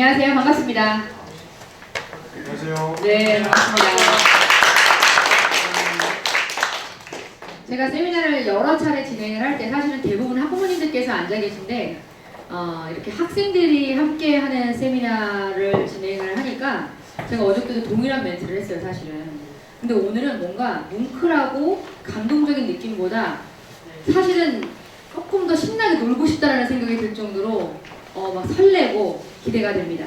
안녕하세요. 반갑습니다. 안녕하세요. 네, 반갑습니다. 제가 세미나를 여러 차례 진행을 할 때 사실은 대부분 학부모님들께서 앉아 계신데 이렇게 학생들이 함께 하는 세미나를 진행을 하니까 제가 어저께도 동일한 멘트를 했어요, 사실은. 근데 오늘은 뭔가 뭉클하고 감동적인 느낌보다 사실은 조금 더 신나게 놀고 싶다라는 생각이 들 정도로 막 설레고 기대가 됩니다.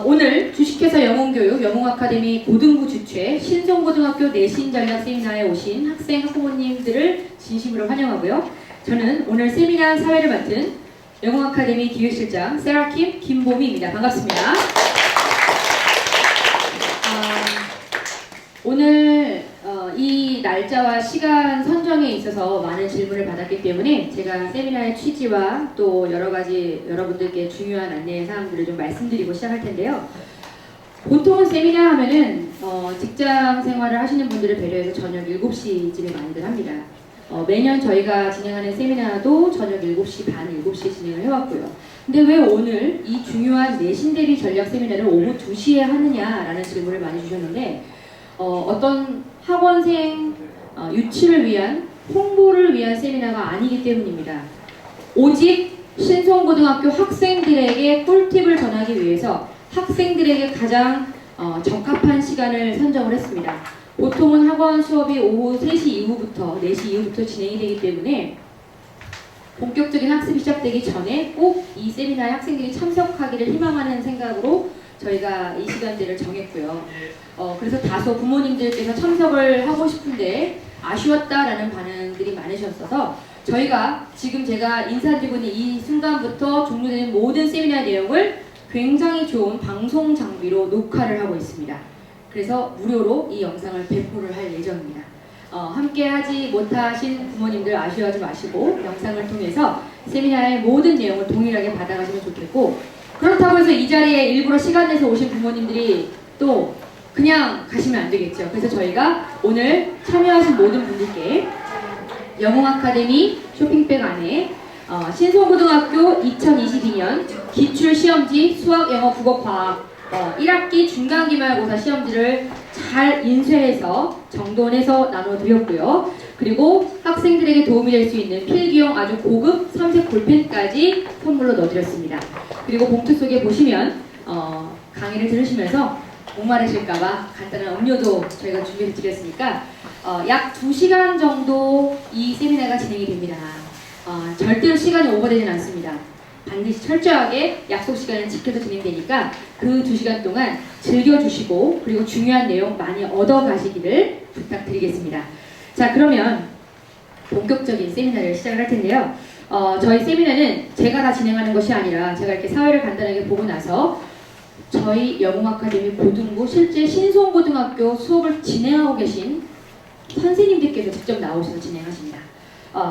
오늘 주식회사 영웅교육 영웅아카데미 고등부 주최 신송고등학교 내신전략 세미나에 오신 학생 학부모님들을 진심으로 환영하고요. 저는 오늘 세미나 사회를 맡은 영웅아카데미 기획실장 세라킴 김보미입니다. 반갑습니다. 오늘 이 날짜와 시간 선정에 있어서 많은 질문을 받았기 때문에 제가 세미나의 취지와 또 여러 가지 여러분들께 중요한 안내 사항들을 좀 말씀드리고 시작할 텐데요. 보통은 세미나 하면은 직장 생활을 하시는 분들을 배려해서 저녁 7시쯤에 많이들 합니다. 매년 저희가 진행하는 세미나도 저녁 7시 반, 7시에 진행을 해왔고요. 근데 왜 오늘 이 중요한 내신 대비 전략 세미나를 오후 2시에 하느냐라는 질문을 많이 주셨는데 어떤 학원생 유치를 위한 홍보를 위한 세미나가 아니기 때문입니다. 오직 신송고등학교 학생들에게 꿀팁을 전하기 위해서 학생들에게 가장 적합한 시간을 선정을 했습니다. 보통은 학원 수업이 오후 3시 이후부터 4시 이후부터 진행이 되기 때문에 본격적인 학습이 시작되기 전에 꼭 이 세미나에 학생들이 참석하기를 희망하는 생각으로 저희가 이 시간대를 정했고요. 그래서 다소 부모님들께서 참석을 하고 싶은데 아쉬웠다라는 반응들이 많으셨어서 저희가 지금 제가 인사드리고 있는 이 순간부터 종료되는 모든 세미나 내용을 굉장히 좋은 방송 장비로 녹화를 하고 있습니다. 그래서 무료로 이 영상을 배포를 할 예정입니다. 함께 하지 못하신 부모님들 아쉬워하지 마시고 영상을 통해서 세미나의 모든 내용을 동일하게 받아가시면 좋겠고, 그렇다고 해서 이 자리에 일부러 시간 내서 오신 부모님들이 또 그냥 가시면 안 되겠죠. 그래서 저희가 오늘 참여하신 모든 분들께 영웅아카데미 쇼핑백 안에 신송고등학교 2022년 기출시험지 수학, 영어, 국어, 과학 1학기 중간기말고사 시험지를 잘 인쇄해서 정돈해서 나눠드렸고요. 그리고 학생들에게 도움이 될 수 있는 필기용 아주 고급 삼색 볼펜까지 선물로 넣어드렸습니다. 그리고 봉투 속에 보시면 강의를 들으시면서 목마르실까봐 간단한 음료도 저희가 준비해 드렸으니까 약 2시간 정도 이 세미나가 진행이 됩니다. 절대로 시간이 오버되진 않습니다. 반드시 철저하게 약속 시간을 지켜서 진행되니까 그 2시간 동안 즐겨주시고 그리고 중요한 내용 많이 얻어가시기를 부탁드리겠습니다. 자, 그러면 본격적인 세미나를 시작을 할 텐데요. 저희 세미나는 제가 다 진행하는 것이 아니라 제가 이렇게 사회를 간단하게 보고 나서 저희 영웅아카데미 고등부 실제 신송고등학교 수업을 진행하고 계신 선생님들께서 직접 나오셔서 진행하십니다.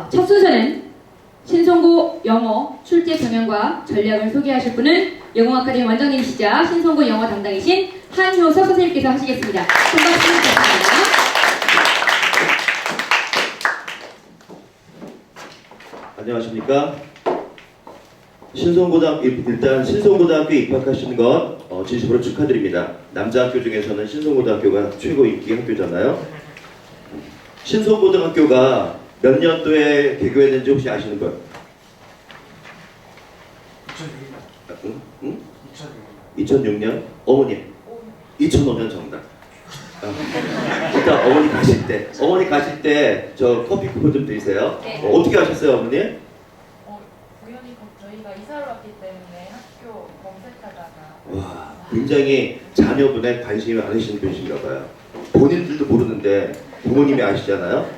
첫 순서는 신송고 영어 출제 경영과 전략을 소개하실 분은 영웅아카데미 원장님이시자 신송고 영어 담당이신 한효석 선생님께서 하시겠습니다. 큰 박수 부탁드립니다. 안녕하십니까. 일단 신송고등학교 입학하신 것 진심으로 축하드립니다. 남자 학교 중에서는 신송고등학교가 최고 인기 학교잖아요. 신송고등학교가 몇 년도에 개교했는지 혹시 아시는 분? 2006년? 어머님 2005년 정답. 일단 어머니 가실 때 저 커피 쿠폰 좀 드리세요. 네. 어떻게 하셨어요, 어머니? 우연히 저희가 이사를 왔기 때문에 학교 검색하다가 와, 굉장히 자녀분에 관심이 많으신 분이신가 봐요. 본인들도 모르는데 부모님이 아시잖아요.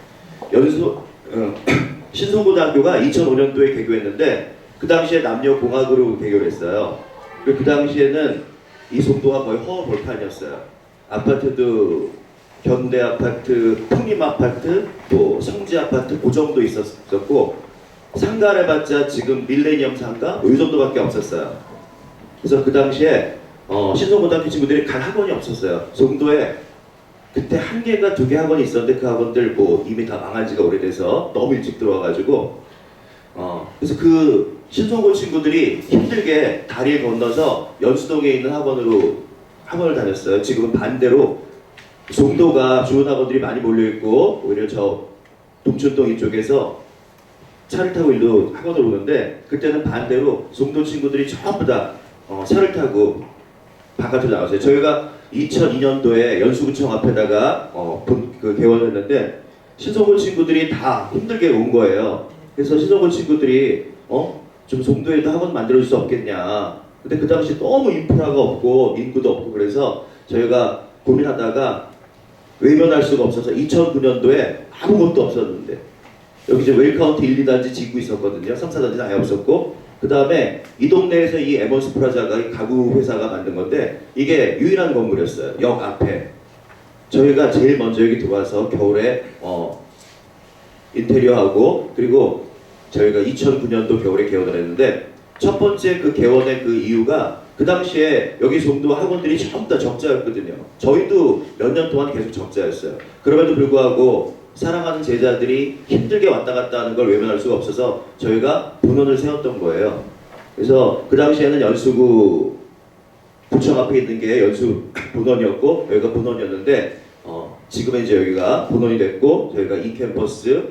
신송고등학교가 2005년도에 개교했는데 그 당시에 남녀공학으로 개교를 했어요. 그 당시에는 이 송도가 거의 허허벌판이었어요. 아파트도 현대아파트, 풍림아파트, 또 성지아파트 그 정도 있었고 상가를 해봤자 지금 밀레니엄 상가 이 정도밖에 없었어요. 그래서 그 당시에 신송고등학교 친구들이 갈 학원이 없었어요. 송도에 그때 1개가 2개 학원이 있었는데 그 학원들 뭐 이미 다 망한 지가 오래돼서 너무 일찍 들어와가지고 그래서 그 신송고 친구들이 힘들게 다리를 건너서 연수동에 있는 학원을 다녔어요. 지금은 반대로 송도가 좋은 학원들이 많이 몰려있고 오히려 저 동춘동 이쪽에서 차를 타고 일로 학원을 오는데, 그때는 반대로 송도 친구들이 전부 다 차를 타고 바깥으로 나왔어요. 저희가 2002년도에 연수구청 앞에다가 개원을 했는데 신송고 친구들이 다 힘들게 온 거예요. 그래서 신송고 친구들이 좀 송도에도 학원 만들어줄 수 없겠냐. 근데 그 당시 너무 인프라가 없고 인구도 없고 그래서 저희가 고민하다가 외면할 수가 없어서 2009년도에 아무것도 없었는데 여기 이제 웰카운트 1, 2단지 짓고 있었거든요. 3, 4단지는 아예 없었고, 그 다음에 이 동네에서 이 에먼스 프라자가 이 가구 회사가 만든 건데 이게 유일한 건물이었어요. 역 앞에. 저희가 제일 먼저 여기 들어와서 겨울에 인테리어하고, 그리고 저희가 2009년도 겨울에 개원을 했는데 첫 번째 그 개원의 그 이유가 그 당시에 여기 송도 학원들이 전부 다 적자였거든요. 저희도 몇 년 동안 계속 적자였어요. 그럼에도 불구하고 사랑하는 제자들이 힘들게 왔다 갔다 하는 걸 외면할 수가 없어서 저희가 본원을 세웠던 거예요. 그래서 그 당시에는 연수구 구청 앞에 있는 게 연수 본원이었고 여기가 본원이었는데 지금은 이제 여기가 본원이 됐고 저희가 이 캠퍼스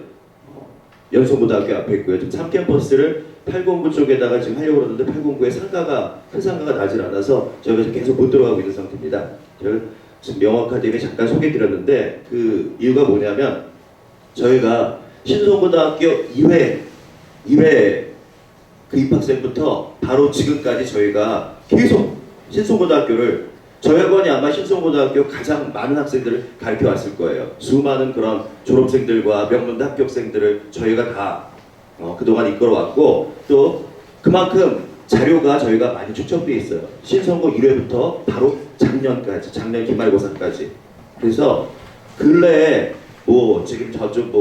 연성고등학교 앞에 있고요. 지금 3캠퍼스를 809 쪽에다가 지금 하려고 그러는데 809에 큰 상가가 나질 않아서 저희가 지금 계속 못 들어가고 있는 상태입니다. 제가 지금 영어아카데미 잠깐 소개해드렸는데 그 이유가 뭐냐면 저희가 신송고등학교 2회 그 입학생부터 바로 지금까지 저희가 계속 신송고등학교를 저희 학원이 아마 신송고등학교 가장 많은 학생들을 가르쳐 왔을 거예요. 수많은 그런 졸업생들과 명문대 합격생들을 저희가 다 그동안 이끌어왔고 또 그만큼 자료가 저희가 많이 축적되어 있어요. 신송고 1회부터 바로 작년까지, 작년 기말고사까지. 그래서 근래에 지금 저쪽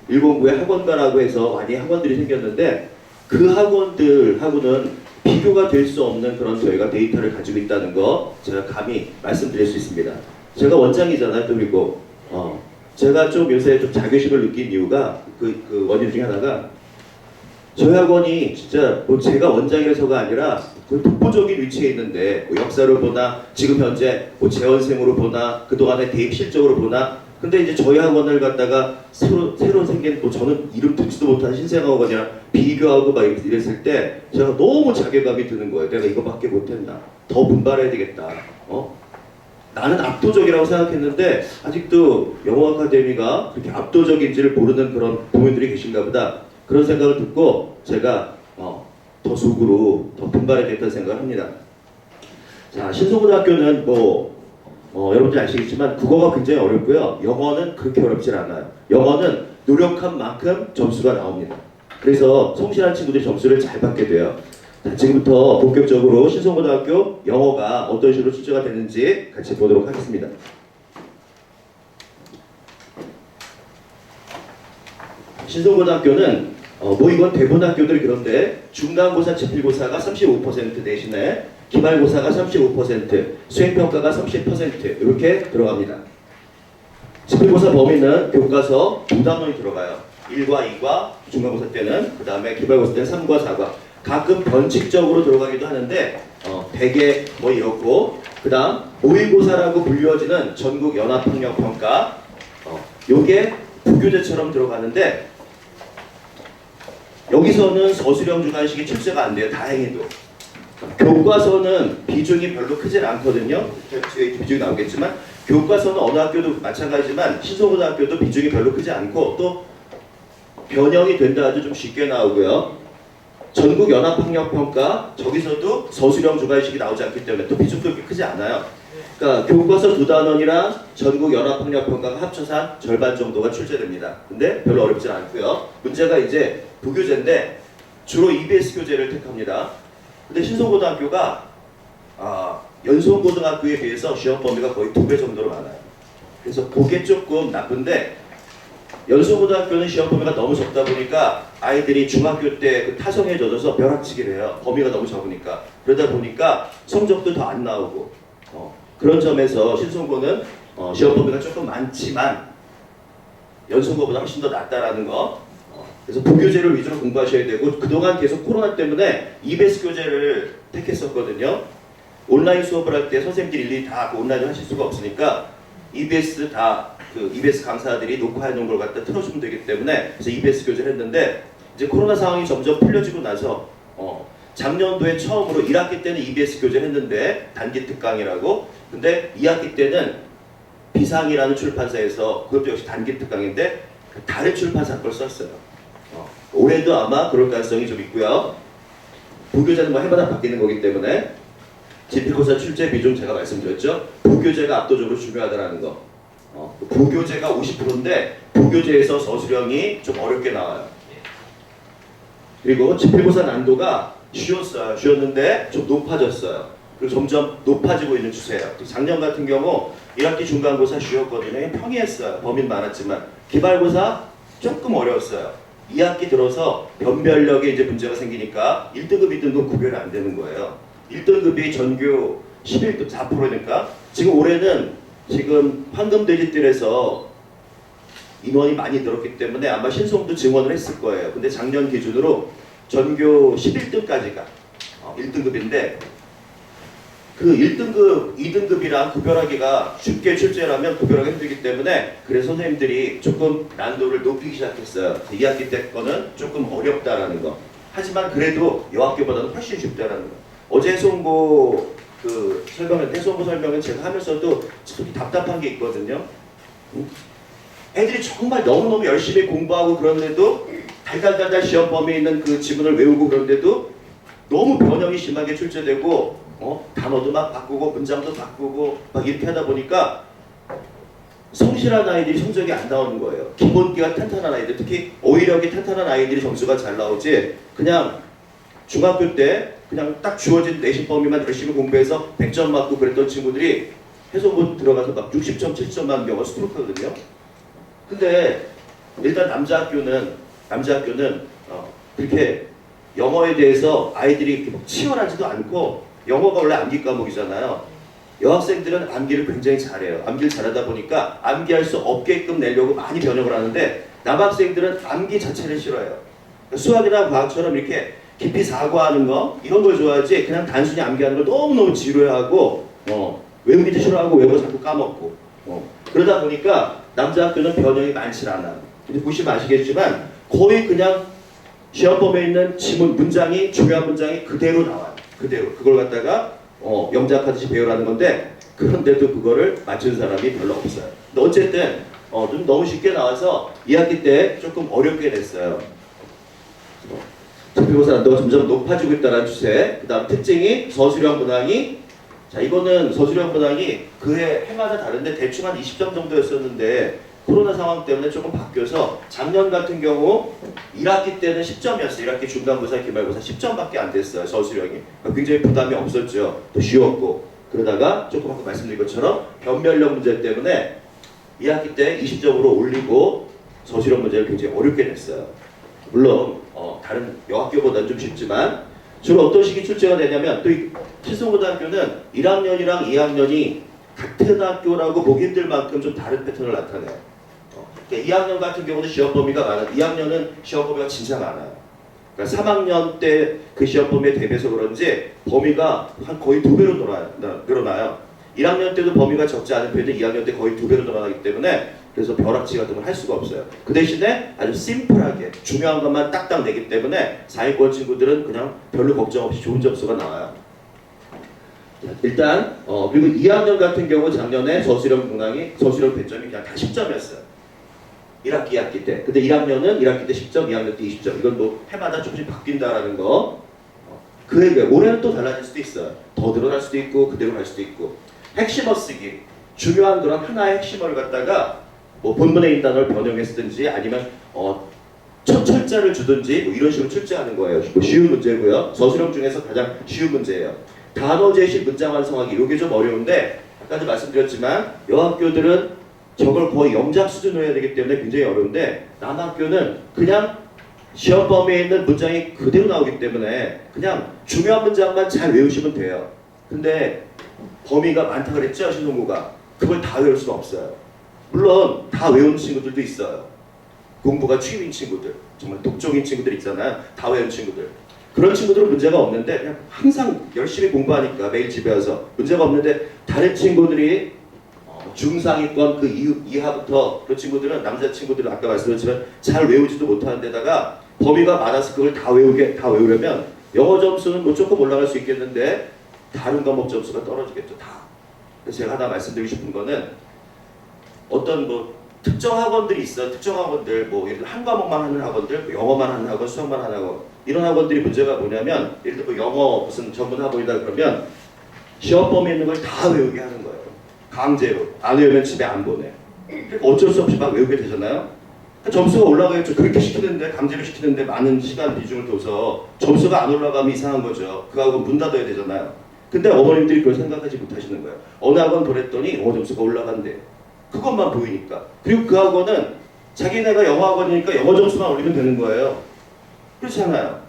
109에 학원가라고 해서 많이 학원들이 생겼는데 그 학원들하고는 비교가 될 수 없는 그런 저희가 데이터를 가지고 있다는 거 제가 감히 말씀드릴 수 있습니다. 제가 원장이잖아요. 또 그리고 제가 좀 요새 좀 자괴심을 느낀 이유가 그 원인 중에 하나가 저희 학원이 진짜 제가 원장이라서가 아니라 그 독보적인 위치에 있는데 역사를 보나 지금 현재 재원생으로 보나 그동안의 대입 실적으로 보나 근데 이제 저희 학원을 갖다가 새로 생긴 저는 이름 듣지도 못한 신생학원이랑 비교하고 막 이랬을 때 제가 너무 자괴감이 드는 거예요. 내가 이거밖에 못했나? 더 분발해야 되겠다. 나는 압도적이라고 생각했는데 아직도 영어 아카데미가 그렇게 압도적인지를 모르는 그런 부모님들이 계신가 보다. 그런 생각을 듣고 제가 더 속으로 더 분발해야겠다는 생각을 합니다. 자, 신송고등학교는 여러분들 아시겠지만 국어가 굉장히 어렵고요. 영어는 그렇게 어렵진 않아요. 영어는 노력한 만큼 점수가 나옵니다. 그래서 성실한 친구들이 점수를 잘 받게 돼요. 자, 지금부터 본격적으로 신송고등학교 영어가 어떤 식으로 출제가 되는지 같이 보도록 하겠습니다. 신송고등학교는 이건 대부분 학교들이 그런데 중간고사, 지필고사가 35% 대신에 기말고사가 35%, 수행평가가 30% 이렇게 들어갑니다. 지필고사 범위는 교과서 2단원이 들어가요. 1과 2과 중간고사 때는, 그 다음에 기말고사 때는 3과 4과 가끔 변칙적으로 들어가기도 하는데 대개 이렇고 그 다음 모의고사라고 불리워지는 전국연합학력평가 요게 부교재처럼 들어가는데 여기서는 서술형 주관식이 출제가 안 돼요. 다행히도. 교과서는 비중이 별로 크진 않거든요. 뒤에 비중이 나오겠지만 교과서는 어느 학교도 마찬가지지만 신송고등학교도 비중이 별로 크지 않고 또 변형이 된다 아주 좀 쉽게 나오고요. 전국연합학력평가 저기서도 서술형 주관식이 나오지 않기 때문에 또 비중도 그렇게 크지 않아요. 그러니까 교과서 2단원이랑 전국연합학력평가가 합쳐서 한 절반 정도가 출제됩니다. 근데 별로 어렵진 않고요. 문제가 이제 부교재인데 주로 EBS 교재를 택합니다. 근데 신송고등학교가 연송고등학교에 비해서 시험 범위가 거의 2배 정도로 많아요. 그래서 그게 조금 나쁜데 연송고등학교는 시험 범위가 너무 적다 보니까 아이들이 중학교 때 그 타성에 젖어서 벼락치기를 해요. 범위가 너무 적으니까. 그러다 보니까 성적도 더 안 나오고 그런 점에서 신송고는 시험 범위가 조금 많지만 연송고보다 훨씬 더 낫다라는 거 그래서 부교재를 위주로 공부하셔야 되고 그동안 계속 코로나 때문에 EBS 교재를 택했었거든요. 온라인 수업을 할 때 선생님들이 일일이 다 온라인을 하실 수가 없으니까 EBS EBS 강사들이 녹화해 놓은 걸 갖다 틀어주면 되기 때문에 그래서 EBS 교재를 했는데 이제 코로나 상황이 점점 풀려지고 나서 작년도에 처음으로 1학기 때는 EBS 교재를 했는데 단기 특강이라고 근데 2학기 때는 비상이라는 출판사에서 그것도 역시 단기 특강인데 다른 출판사 걸 썼어요. 올해도 아마 그럴 가능성이 좀 있고요. 부교재는 뭐 해마다 바뀌는 거기 때문에 지필고사 출제 비중 제가 말씀드렸죠. 부교재가 압도적으로 중요하다는 거. 부교재가 50%인데 부교재에서 서술형이 좀 어렵게 나와요. 그리고 지필고사 난도가 쉬웠는데 좀 높아졌어요. 그리고 점점 높아지고 있는 추세예요. 작년 같은 경우 1학기 중간고사 쉬웠거든요. 평이했어요. 범위는 많았지만 기말고사 조금 어려웠어요. 2학기 들어서 변별력에 이제 문제가 생기니까 1등급, 2등급 구별이 안 되는 거예요. 1등급이 전교 11등 4%니까 지금 올해는 지금 황금돼지뜰에서 인원이 많이 늘었기 때문에 아마 신송도 증원을 했을 거예요. 근데 작년 기준으로 전교 11등까지가 1등급인데 그 1등급, 2등급이랑 구별하기가 쉽게 출제하면 구별하기 힘들기 때문에 그래서 선생님들이 조금 난도를 높이기 시작했어요. 2학기 때 거는 조금 어렵다라는 거. 하지만 그래도 여학교보다는 훨씬 쉽다라는 거. 어제 해송고 해송고 설명은 제가 하면서도 참 답답한 게 있거든요. 애들이 정말 너무너무 열심히 공부하고 그런데도 달달달달 시험 범위에 있는 그 지문을 외우고 그런데도 너무 변형이 심하게 출제되고 단어도 막 바꾸고 문장도 바꾸고 막 이렇게 하다 보니까 성실한 아이들이 성적이 안 나오는 거예요. 기본기가 탄탄한 아이들, 특히 어휘력이 탄탄한 아이들이 점수가 잘 나오지 그냥 중학교 때 그냥 딱 주어진 내신 범위만 열심히 공부해서 100점 맞고 그랬던 친구들이 해송고 들어가서 막 60점, 70점 맞는 경우가 수두룩하거든요. 근데 일단 남자 학교는 그렇게 영어에 대해서 아이들이 이렇게 막 치열하지도 않고 영어가 원래 암기 과목이잖아요. 여학생들은 암기를 굉장히 잘해요. 암기를 잘하다 보니까 암기할 수 없게끔 내려고 많이 변형을 하는데 남학생들은 암기 자체를 싫어해요. 수학이나 과학처럼 이렇게 깊이 사고하는 거 이런 걸 좋아하지 그냥 단순히 암기하는 걸 너무너무 지루해하고 외우기도 싫어하고 외우고 자꾸 까먹고 그러다 보니까 남자 학교는 변형이 많지 않아. 근데 보시면 아시겠지만 거의 그냥 시험 범위에 있는 지문 문장이 중요한 문장이 그대로 나와요. 그대로 그걸 갖다가 영작하듯이 배우라는 건데 그런데도 그거를 맞춘 사람이 별로 없어요. 근데 어쨌든 좀 너무 쉽게 나와서 2학기 때 조금 어렵게 됐어요. 지필고사 난도가 점점 높아지고 있다는 추세. 그 다음 특징이 서술형 문항이 자 이거는 서술형 문항이 그해 해마다 다른데 대충 한 20점 정도였었는데 코로나 상황 때문에 조금 바뀌어서 작년 같은 경우 1학기 때는 10점이었어요. 1학기 중간고사, 기말고사 10점밖에 안 됐어요. 서술형이. 굉장히 부담이 없었죠. 또 쉬웠고. 그러다가 조금 아까 말씀드린 것처럼 변별력 문제 때문에 2학기 때 20점으로 올리고 서술형 문제를 굉장히 어렵게 냈어요. 물론 다른 여학교보다는 좀 쉽지만 주로 어떤 식이 출제가 되냐면 또 이 칠성고등학교는 1학년이랑 2학년이 같은 학교라고 보기 힘들 만큼 좀 다른 패턴을 나타내요. 2학년 같은 경우는 시험 범위가 많아요. 2학년은 시험 범위가 진짜 많아요. 그러니까 3학년 때 그 시험 범위에 대비해서 그런지 범위가 한 거의 2배로 늘어나요. 1학년 때도 범위가 적지 않은 편인데 2학년 때 거의 2배로 늘어나기 때문에 그래서 벼락치 같은 걸 할 수가 없어요. 그 대신에 아주 심플하게 중요한 것만 딱딱 내기 때문에 상위권 친구들은 그냥 별로 걱정 없이 좋은 점수가 나와요. 일단 그리고 2학년 같은 경우 작년에 서술형 배점이 그냥 다 10점이었어요. 1학기 2학기 때. 근데 1학년은 1학기 때 10점, 2학년 때 20점. 이건 뭐 해마다 조금씩 바뀐다라는 거. 그 얘기예요. 올해는 또 달라질 수도 있어요. 더 늘어날 수도 있고 그대로 갈 수도 있고. 핵심어 쓰기. 중요한 그런 하나의 핵심어를 갖다가 뭐 본문에 있는 단어를 변형했든지 아니면 첫 철자를 주든지 뭐 이런 식으로 출제하는 거예요. 쉬운 문제고요. 서술형 중에서 가장 쉬운 문제예요. 단어 제시, 문장 완성하기 이게 좀 어려운데 아까도 말씀드렸지만 여학교들은 저걸 거의 영작 수준으로 해야 되기 때문에 굉장히 어려운데 남학교는 그냥 시험 범위에 있는 문장이 그대로 나오기 때문에 그냥 중요한 문장만 잘 외우시면 돼요. 근데 범위가 많다 그랬죠, 신동구가. 그걸 다 외울 수는 없어요. 물론 다 외우는 친구들도 있어요. 공부가 취미인 친구들, 정말 독종인 친구들 있잖아요. 다 외운 친구들. 그런 친구들은 문제가 없는데 그냥 항상 열심히 공부하니까 매일 집에 와서 문제가 없는데 다른 친구들이 중상위권 그 이하부터 그 친구들은 남자 친구들은 아까 말씀드렸지만 잘 외우지도 못하는 데다가 범위가 많아서 그걸 다 외우려면 영어 점수는 뭐 조금 올라갈 수 있겠는데 다른 과목 점수가 떨어지겠죠. 다. 그래서 제가 하나 말씀드리고 싶은 거는 어떤 뭐 특정 학원들이 있어요. 특정 학원들 뭐 예를 들어 한 과목만 하는 학원들, 영어만 하는 학원, 수학만 하는 학원 이런 학원들이 문제가 뭐냐면 예를 들어 뭐 영어 무슨 전문 학원이다 그러면 시험 범위 있는 걸 다 외우게 하는 거예요. 강제로. 안 외우면 집에 안 보내. 그러니까 어쩔 수 없이 막 외우게 되잖아요. 그러니까 점수가 올라가겠죠. 그렇게 시키는데 강제로 시키는데 많은 시간 비중을 둬서 점수가 안 올라가면 이상한 거죠. 그 학원 문 닫아야 되잖아요. 근데 어머님들이 그걸 생각하지 못하시는 거예요. 어느 학원 보냈더니 영어 점수가 올라간대. 그것만 보이니까. 그리고 그 학원은 자기네가 영어 학원이니까 영어 점수만 올리면 되는 거예요. 그렇잖아요.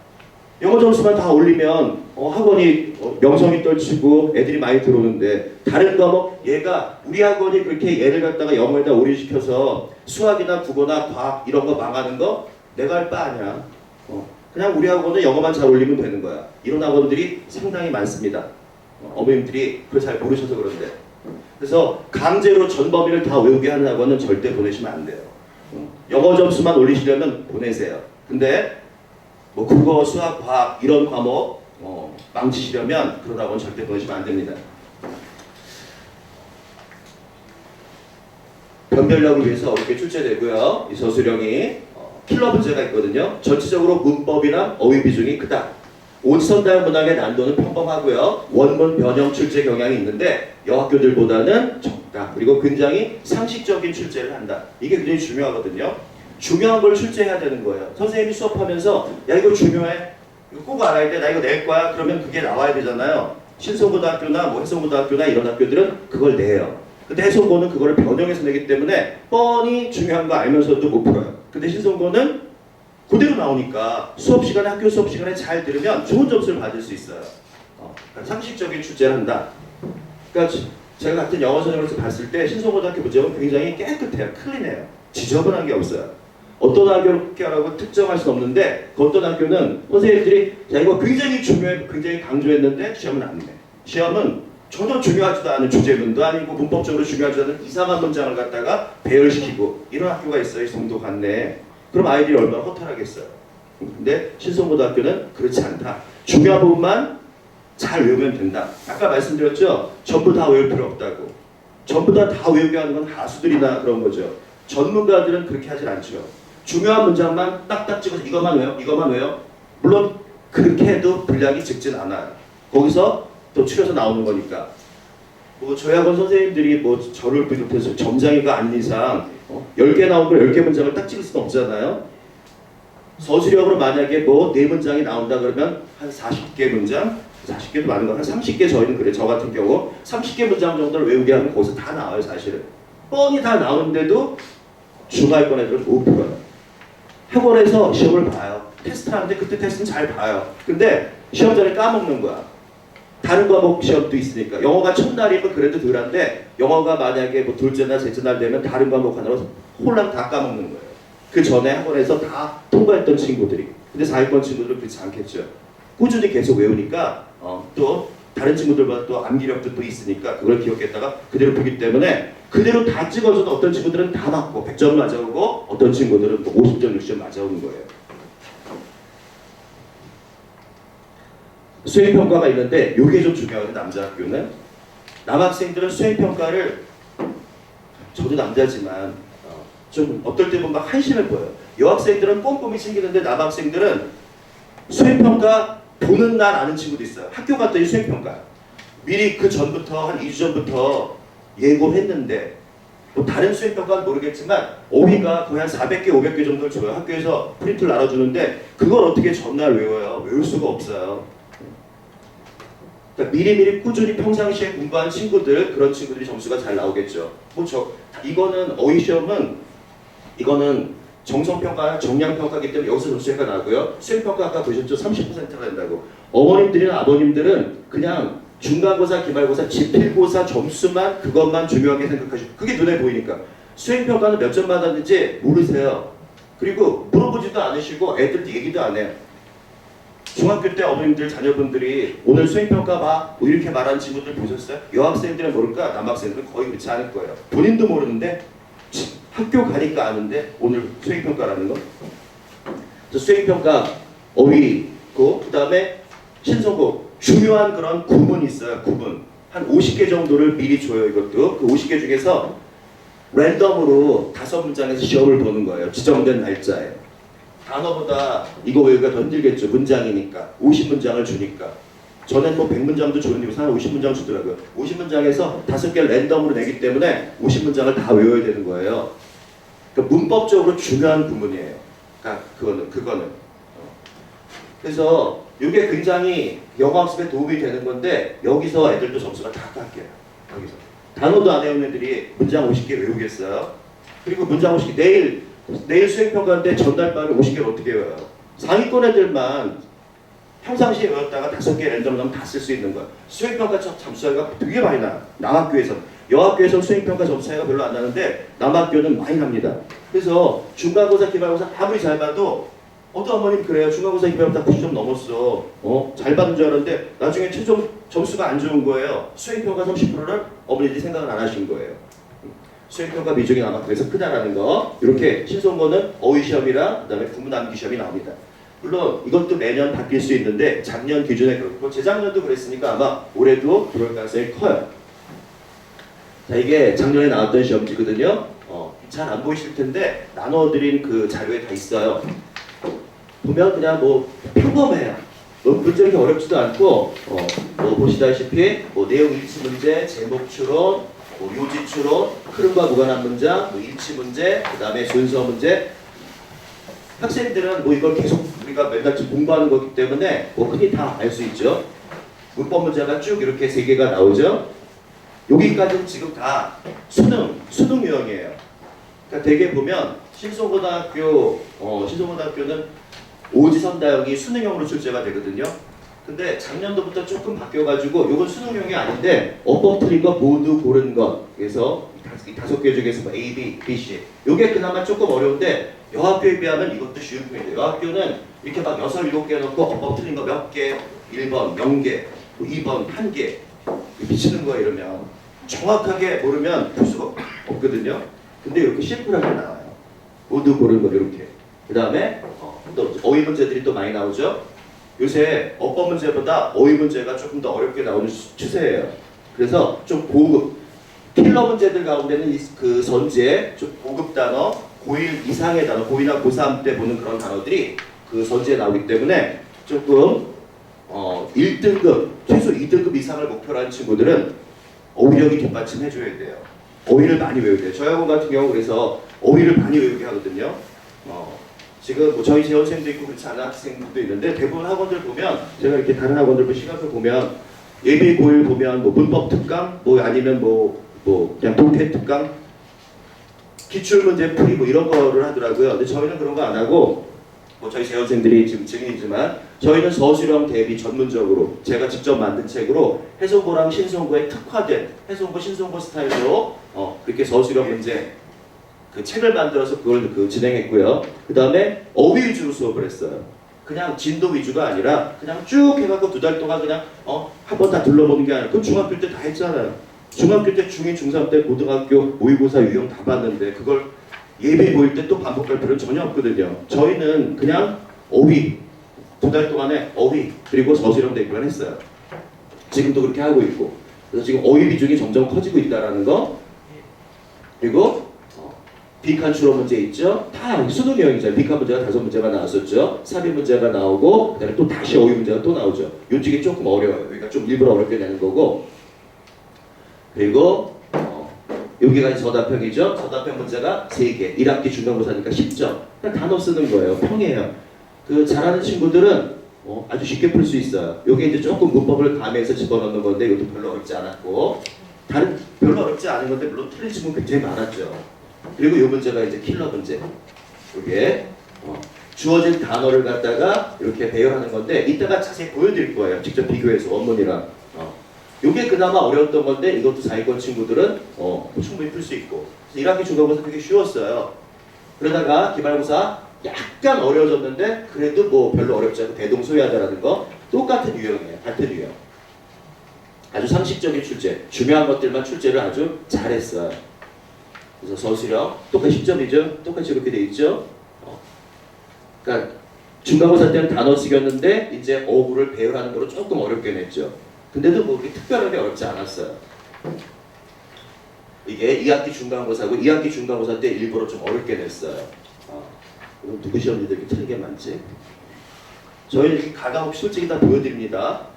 영어 점수만 다 올리면 학원이 명성이 떨치고 애들이 많이 들어오는데 다른 과목 얘가 우리 학원이 그렇게 얘를 갖다가 영어에다 올인시켜서 수학이나 국어나 과학 이런 거 망하는 거 내가 할 바 아니야. 그냥 우리 학원은 영어만 잘 올리면 되는 거야. 이런 학원들이 상당히 많습니다. 어머님들이 그걸 잘 모르셔서 그런데. 그래서 강제로 전 범위를 다 외우게 하는 학원은 절대 보내시면 안 돼요. 영어 점수만 올리시려면 보내세요. 근데 뭐 국어, 수학, 과학 이런 과목 망치시려면 그런 학원 절대 보내시면 안 됩니다. 변별력을 위해서 어렵게 출제되고요. 이 서술형이 킬러 문제가 있거든요. 전체적으로 문법이나 어휘 비중이 크다. 오지선 문항의 난도는 평범하고요. 원문 변형 출제 경향이 있는데 여학교들보다는 적다. 그리고 굉장히 상식적인 출제를 한다. 이게 굉장히 중요하거든요. 중요한 걸 출제해야 되는 거예요. 선생님이 수업하면서 야 이거 중요해. 이거 꼭 알아야 돼. 나 이거 낼 거야. 그러면 그게 나와야 되잖아요. 신성고등학교나 뭐 해성고등학교나 이런 학교들은 그걸 내요. 근데 해성고는 그거를 변형해서 내기 때문에 뻔히 중요한 거 알면서도 못 풀어요. 근데 신성고는 그대로 나오니까 수업 시간에 학교 수업 시간에 잘 들으면 좋은 점수를 받을 수 있어요. 그러니까 상식적인 출제를 한다. 그러니까 제가 같은 영어 선생으로서 봤을 때 신성고등학교 문제는 굉장히 깨끗해요. 클린해요. 지저분한 게 없어요. 어떤 학교라고 특정할 수는 없는데 어떤 학교는 선생님들이 자 이거 굉장히 중요해, 굉장히 강조했는데 시험은 안 내. 시험은 전혀 중요하지도 않은 주제문도 아니고 문법적으로 중요하지 않은 이상한 문장을 갖다가 배열시키고 이런 학교가 있어요. 이 정도 같네. 그럼 아이들이 얼마나 허탈하겠어요. 근데 신성고등학교는 그렇지 않다. 중요한 부분만 잘 외우면 된다. 아까 말씀드렸죠. 전부 다 외울 필요 없다고. 전부 다 외우게 하는 건 하수들이나 그런 거죠. 전문가들은 그렇게 하질 않죠. 중요한 문장만 딱딱 찍어서 이것만 외워, 이것만 외워. 물론 그렇게 해도 분량이 적진 않아요. 거기서 또 추려서 나오는 거니까. 뭐 저희 학원 선생님들이 뭐 저를 비롯해서 점장이가 아닌 이상 10개 나온 걸 10개 문장을 딱 찍을 수는 없잖아요. 서술형으로 만약에 뭐 4문장이 나온다 그러면 한 40개 문장, 40개도 많은 거 한 30개 저희는 그래. 저 같은 경우 30개 문장 정도를 외우게 하면 거기서 다 나와요 사실은. 뻔히 다 나오는데도 중하위권 애들은 못 풀어요. 학원에서 시험을 봐요. 테스트 하는데 그때 테스트는 잘 봐요. 근데 시험 전에 까먹는 거야. 다른 과목 시험도 있으니까. 영어가 첫날이면 그래도 덜한데 영어가 만약에 뭐 둘째 날, 셋째 날 되면 다른 과목 하나로 홀랑 다 까먹는 거예요. 그 전에 학원에서 다 통과했던 친구들이. 근데 4위권 친구들은 그렇지 않겠죠. 꾸준히 계속 외우니까 또 다른 친구들보다 또 암기력도 또 있으니까 그걸 기억했다가 그대로 풀기 때문에 그대로 다 찍어줘도 어떤 친구들은 다 맞고 100점 맞아오고 어떤 친구들은 뭐 50점, 60점 맞아오는 거예요. 수행평가가 있는데 이게 좀 중요하거든요. 남자 학교는. 남학생들은 수행평가를 저도 남자지만 좀 어떨 때 보면 막 한심해 보여요. 여학생들은 꼼꼼히 챙기는데 남학생들은 수행평가 보는 날 아는 친구도 있어요. 학교 갔더니 수행평가. 미리 그 전부터 한 2주 전부터 예고를 했는데 뭐 다른 수행평가는 모르겠지만 어휘가 거의 한 400개, 500개 정도를 줘요. 학교에서 프린트를 날아주는데 그걸 어떻게 전날 외워요? 외울 수가 없어요. 그러니까 미리미리 꾸준히 평상시에 공부한 친구들, 그런 친구들이 점수가 잘 나오겠죠. 이거는 어휘 시험은 이거는 정성평가, 정량평가이기 때문에 여기서 점수가 나고요. 수행평가 아까 보셨죠? 30%가 된다고. 어머님들이나 아버님들은 그냥 중간고사, 기말고사, 지필고사 점수만 그것만 중요하게 생각하시고 그게 눈에 보이니까 수행평가는 몇 점 받았는지 모르세요. 그리고 물어보지도 않으시고 애들 얘기도 안 해요. 중학교 때 어머님들 자녀분들이 오늘 수행평가 봐 뭐 이렇게 말하는 친구들 보셨어요? 여학생들은 모를까 남학생들은 거의 그렇지 않을 거예요. 본인도 모르는데 학교 가니까 아는데 오늘 수행평가라는 거. 그래서 수행평가 어휘고 그 다음에 신성고 중요한 그런 구문이 있어요. 구문 한 50개 정도를 미리 줘요. 이것도 그 50개 중에서 랜덤으로 5문장에서 시험을 보는 거예요. 지정된 날짜에. 단어보다 이거 외우기가 더 힘들겠죠. 문장이니까 50문장을 주니까. 전엔 뭐 100문장도 주는데 요새 한 50문장 주더라고요. 50문장에서 5개 랜덤으로 내기 때문에 50문장을 다 외워야 되는 거예요. 그러니까 문법적으로 중요한 부분이에요. 그러니까 그거는. 그래서 이게 굉장히 영어 학습에 도움이 되는 건데 여기서 애들도 점수가 다 깎여요. 여기서 단어도 안 외운 애들이 문장 50개 외우겠어요. 그리고 문장 50개 내일 수행평가인데 전날밤에 50개를 어떻게 외워요? 상위권 애들만 평상시에 외웠다가 5개 랜덤 넣으면 다 쓸 수 있는 거야. 수행평가 점수 차이가 되게 많이 나요. 남학교에서. 여학교에서 수행평가 점수 차이가 별로 안 나는데 남학교는 많이 납니다. 그래서 중간고사, 기말고사 아무리 잘 봐도 어떤 어머님 그래요. 중간고사, 기말고사 90점 넘었어. 잘 받은 줄 알았는데 나중에 최종 점수가 안 좋은 거예요. 수행평가 30%를 어머니들이 생각을 안 하신 거예요. 수행평가 비중이 남학교에서 크다라는 거. 이렇게 신성고는 어휘시험이랑 그다음에 구문암기 시험이 나옵니다. 물론 이것도 매년 바뀔 수 있는데 작년 기준에 그렇고 재작년도 그랬으니까 아마 올해도 그럴 가능성이 커요. 자, 이게 작년에 나왔던 시험지거든요. 잘 안 보이실 텐데 나눠드린 그 자료에 다 있어요. 보면 그냥 뭐 평범해요. 문제 이렇게 어렵지도 않고 뭐 보시다시피 뭐 내용 일치 문제, 제목 추론, 뭐 요지 추론, 흐름과 무관한 문장, 뭐 일치 문제, 그 다음에 순서 문제. 학생들은 뭐 이걸 계속 우리가 맨날 공부하는 거기 때문에 뭐 흔히 다 알 수 있죠. 문법 문제가 쭉 이렇게 3개가 나오죠. 여기까지는 지금 다 수능 유형이에요. 그러니까 대개 보면 신성고등학교는 오지선다형이 수능형으로 출제가 되거든요. 근데 작년도부터 조금 바뀌어가지고 이건 수능형이 아닌데 엇법 틀린 거 모두 고른 것. 그래서 이 5개 중에서 뭐 A, B, B, C. 이게 그나마 조금 어려운데 여학교에 비하면 이것도 쉬운 편이에요. 여학교는 이렇게 막 6, 7개 넣고 엇법 틀린 거 몇 개, 1번 0개, 2번 1개 미치는 거예요. 이러면 정확하게 모르면 풀 수가 없거든요. 근데 이렇게 심플하게 나와요. 모두 고른 거 이렇게. 그 다음에 또 어휘 문제들이 또 많이 나오죠. 요새 어법 문제보다 어휘 문제가 조금 더 어렵게 나오는 추세예요. 그래서 좀 고급 필러 문제들 가운데는 그 선지에 좀 고급 단어, 고1 이상의 단어, 고2나 고3 때 보는 그런 단어들이 그 선지에 나오기 때문에 조금 1등급, 최소 2등급 이상을 목표로 하는 친구들은 어휘력이 뒷받침해줘야 돼요. 어휘를 많이 외워야 돼요. 저희 학원 같은 경우 그래서 어휘를 많이 외우게 하거든요. 지금 뭐 저희 재원생도 있고 그렇지 않은 학생들도 있는데 대부분 학원들 보면 제가 이렇게 다른 학원들 시간표 보면 예비 고1 보면 뭐 문법 특강 뭐 아니면 뭐 그냥 독해 특강 기출 문제 풀이 뭐 이런 거를 하더라고요. 근데 저희는 그런 거 안 하고 뭐 저희 재원생들이 지금 증인이지만 저희는 서술형 대비 전문적으로 제가 직접 만든 책으로 해송고랑 신송고에 특화된 해송고 신송고 스타일로 그렇게 서술형 문제 그 책을 만들어서 그걸 진행했고요. 그 다음에 어휘 위주로 수업을 했어요. 그냥 진도 위주가 아니라 그냥 쭉 해갖고 2달 동안 그냥 한 번 다 둘러보는 게 아니라 그건 중학교 때 다 했잖아요. 중학교 때 중2, 중3 때 고등학교 모의고사 유형 다 봤는데 그걸 예비 보일 때 또 반복할 필요는 전혀 없거든요. 저희는 그냥 어휘 2달 동안에 어휘 그리고 서술형 대비만 했어요. 지금도 그렇게 하고 있고 그래서 지금 어휘 비중이 점점 커지고 있다라는 거. 그리고 빅한 추론 문제 있죠? 다 수능 유형이잖아요. 빅한 문제가 5문제가 나왔었죠. 삽입 문제가 나오고 그다음에 또 다시 어휘 문제가 또 나오죠. 요쪽이 조금 어려워요. 그러니까 좀 일부러 어렵게 내는 거고. 그리고 여기가 이제 서답형이죠. 서답형 문제가 3개. 1학기 중간고사니까 10점. 그냥 단어 쓰는 거예요. 평이에요. 그 잘하는 친구들은 아주 쉽게 풀 수 있어요. 요게 이제 조금 문법을 가미해서 집어넣는 건데 이것도 별로 어렵지 않았고 다른 별로 어렵지 않은 건데 물론 틀린 질문 굉장히 많았죠. 그리고 이 문제가 이제 킬러 문제. 이게 주어진 단어를 갖다가 이렇게 배열하는 건데 이따가 자세히 보여드릴 거예요. 직접 비교해서 원문이랑. 이게 그나마 어려웠던 건데 이것도 4위권 친구들은 충분히 풀 수 있고. 1학기 중간고사 되게 쉬웠어요. 그러다가 기말고사 약간 어려워졌는데 그래도 뭐 별로 어렵지 않고 대동소이하다라는 거 똑같은 유형이에요. 같은 유형. 아주 상식적인 출제, 중요한 것들만 출제를 아주 잘했어요. 그래서 서술형 똑같이 10점이죠. 똑같이 이렇게 돼 있죠. 그러니까 중간고사 때는 단어 쓰였는데 이제 어구를 배열하는 거로 조금 어렵게 냈죠. 근데도 뭐 그렇게 특별하게 어렵지 않았어요. 이게 2학기 중간고사고 2학기 중간고사 때 일부러 좀 어렵게 냈어요. 그럼 누구 시험지도 이렇게 틀리게 많지? 저희는 이렇게 가감없이 솔직히 다 보여드립니다.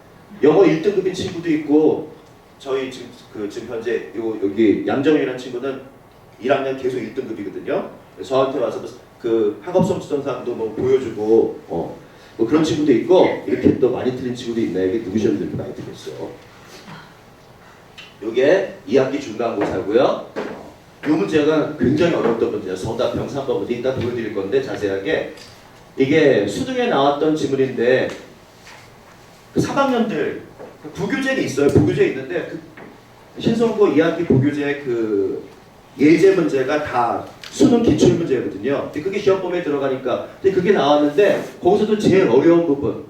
영어 1등급인 친구도 있고 저희 지금 현재 여기 양정이라는 친구는 1학년 계속 1등급이거든요. 저한테 와서 그 학업성취전상도 뭐 보여주고 뭐 그런 친구도 있고 이렇게 또 많이 틀린 친구도 있네. 이게 누구 시험도 이렇게 많이 틀렸어. 이게 2학기 중간고사고요. 이 문제가 굉장히 어려웠던 문제예요. 서답형 3번 문제 이따 보여드릴 건데 자세하게 이게 수능에 나왔던 지문인데 그 3학년들 부교재는 있어요. 부교재 있는데 그 신성고 2학기 부교재 그 예제 문제가 다 수능 기출 문제거든요. 근데 그게 시험범위에 들어가니까 근데 그게 나왔는데 거기서도 제일 어려운 부분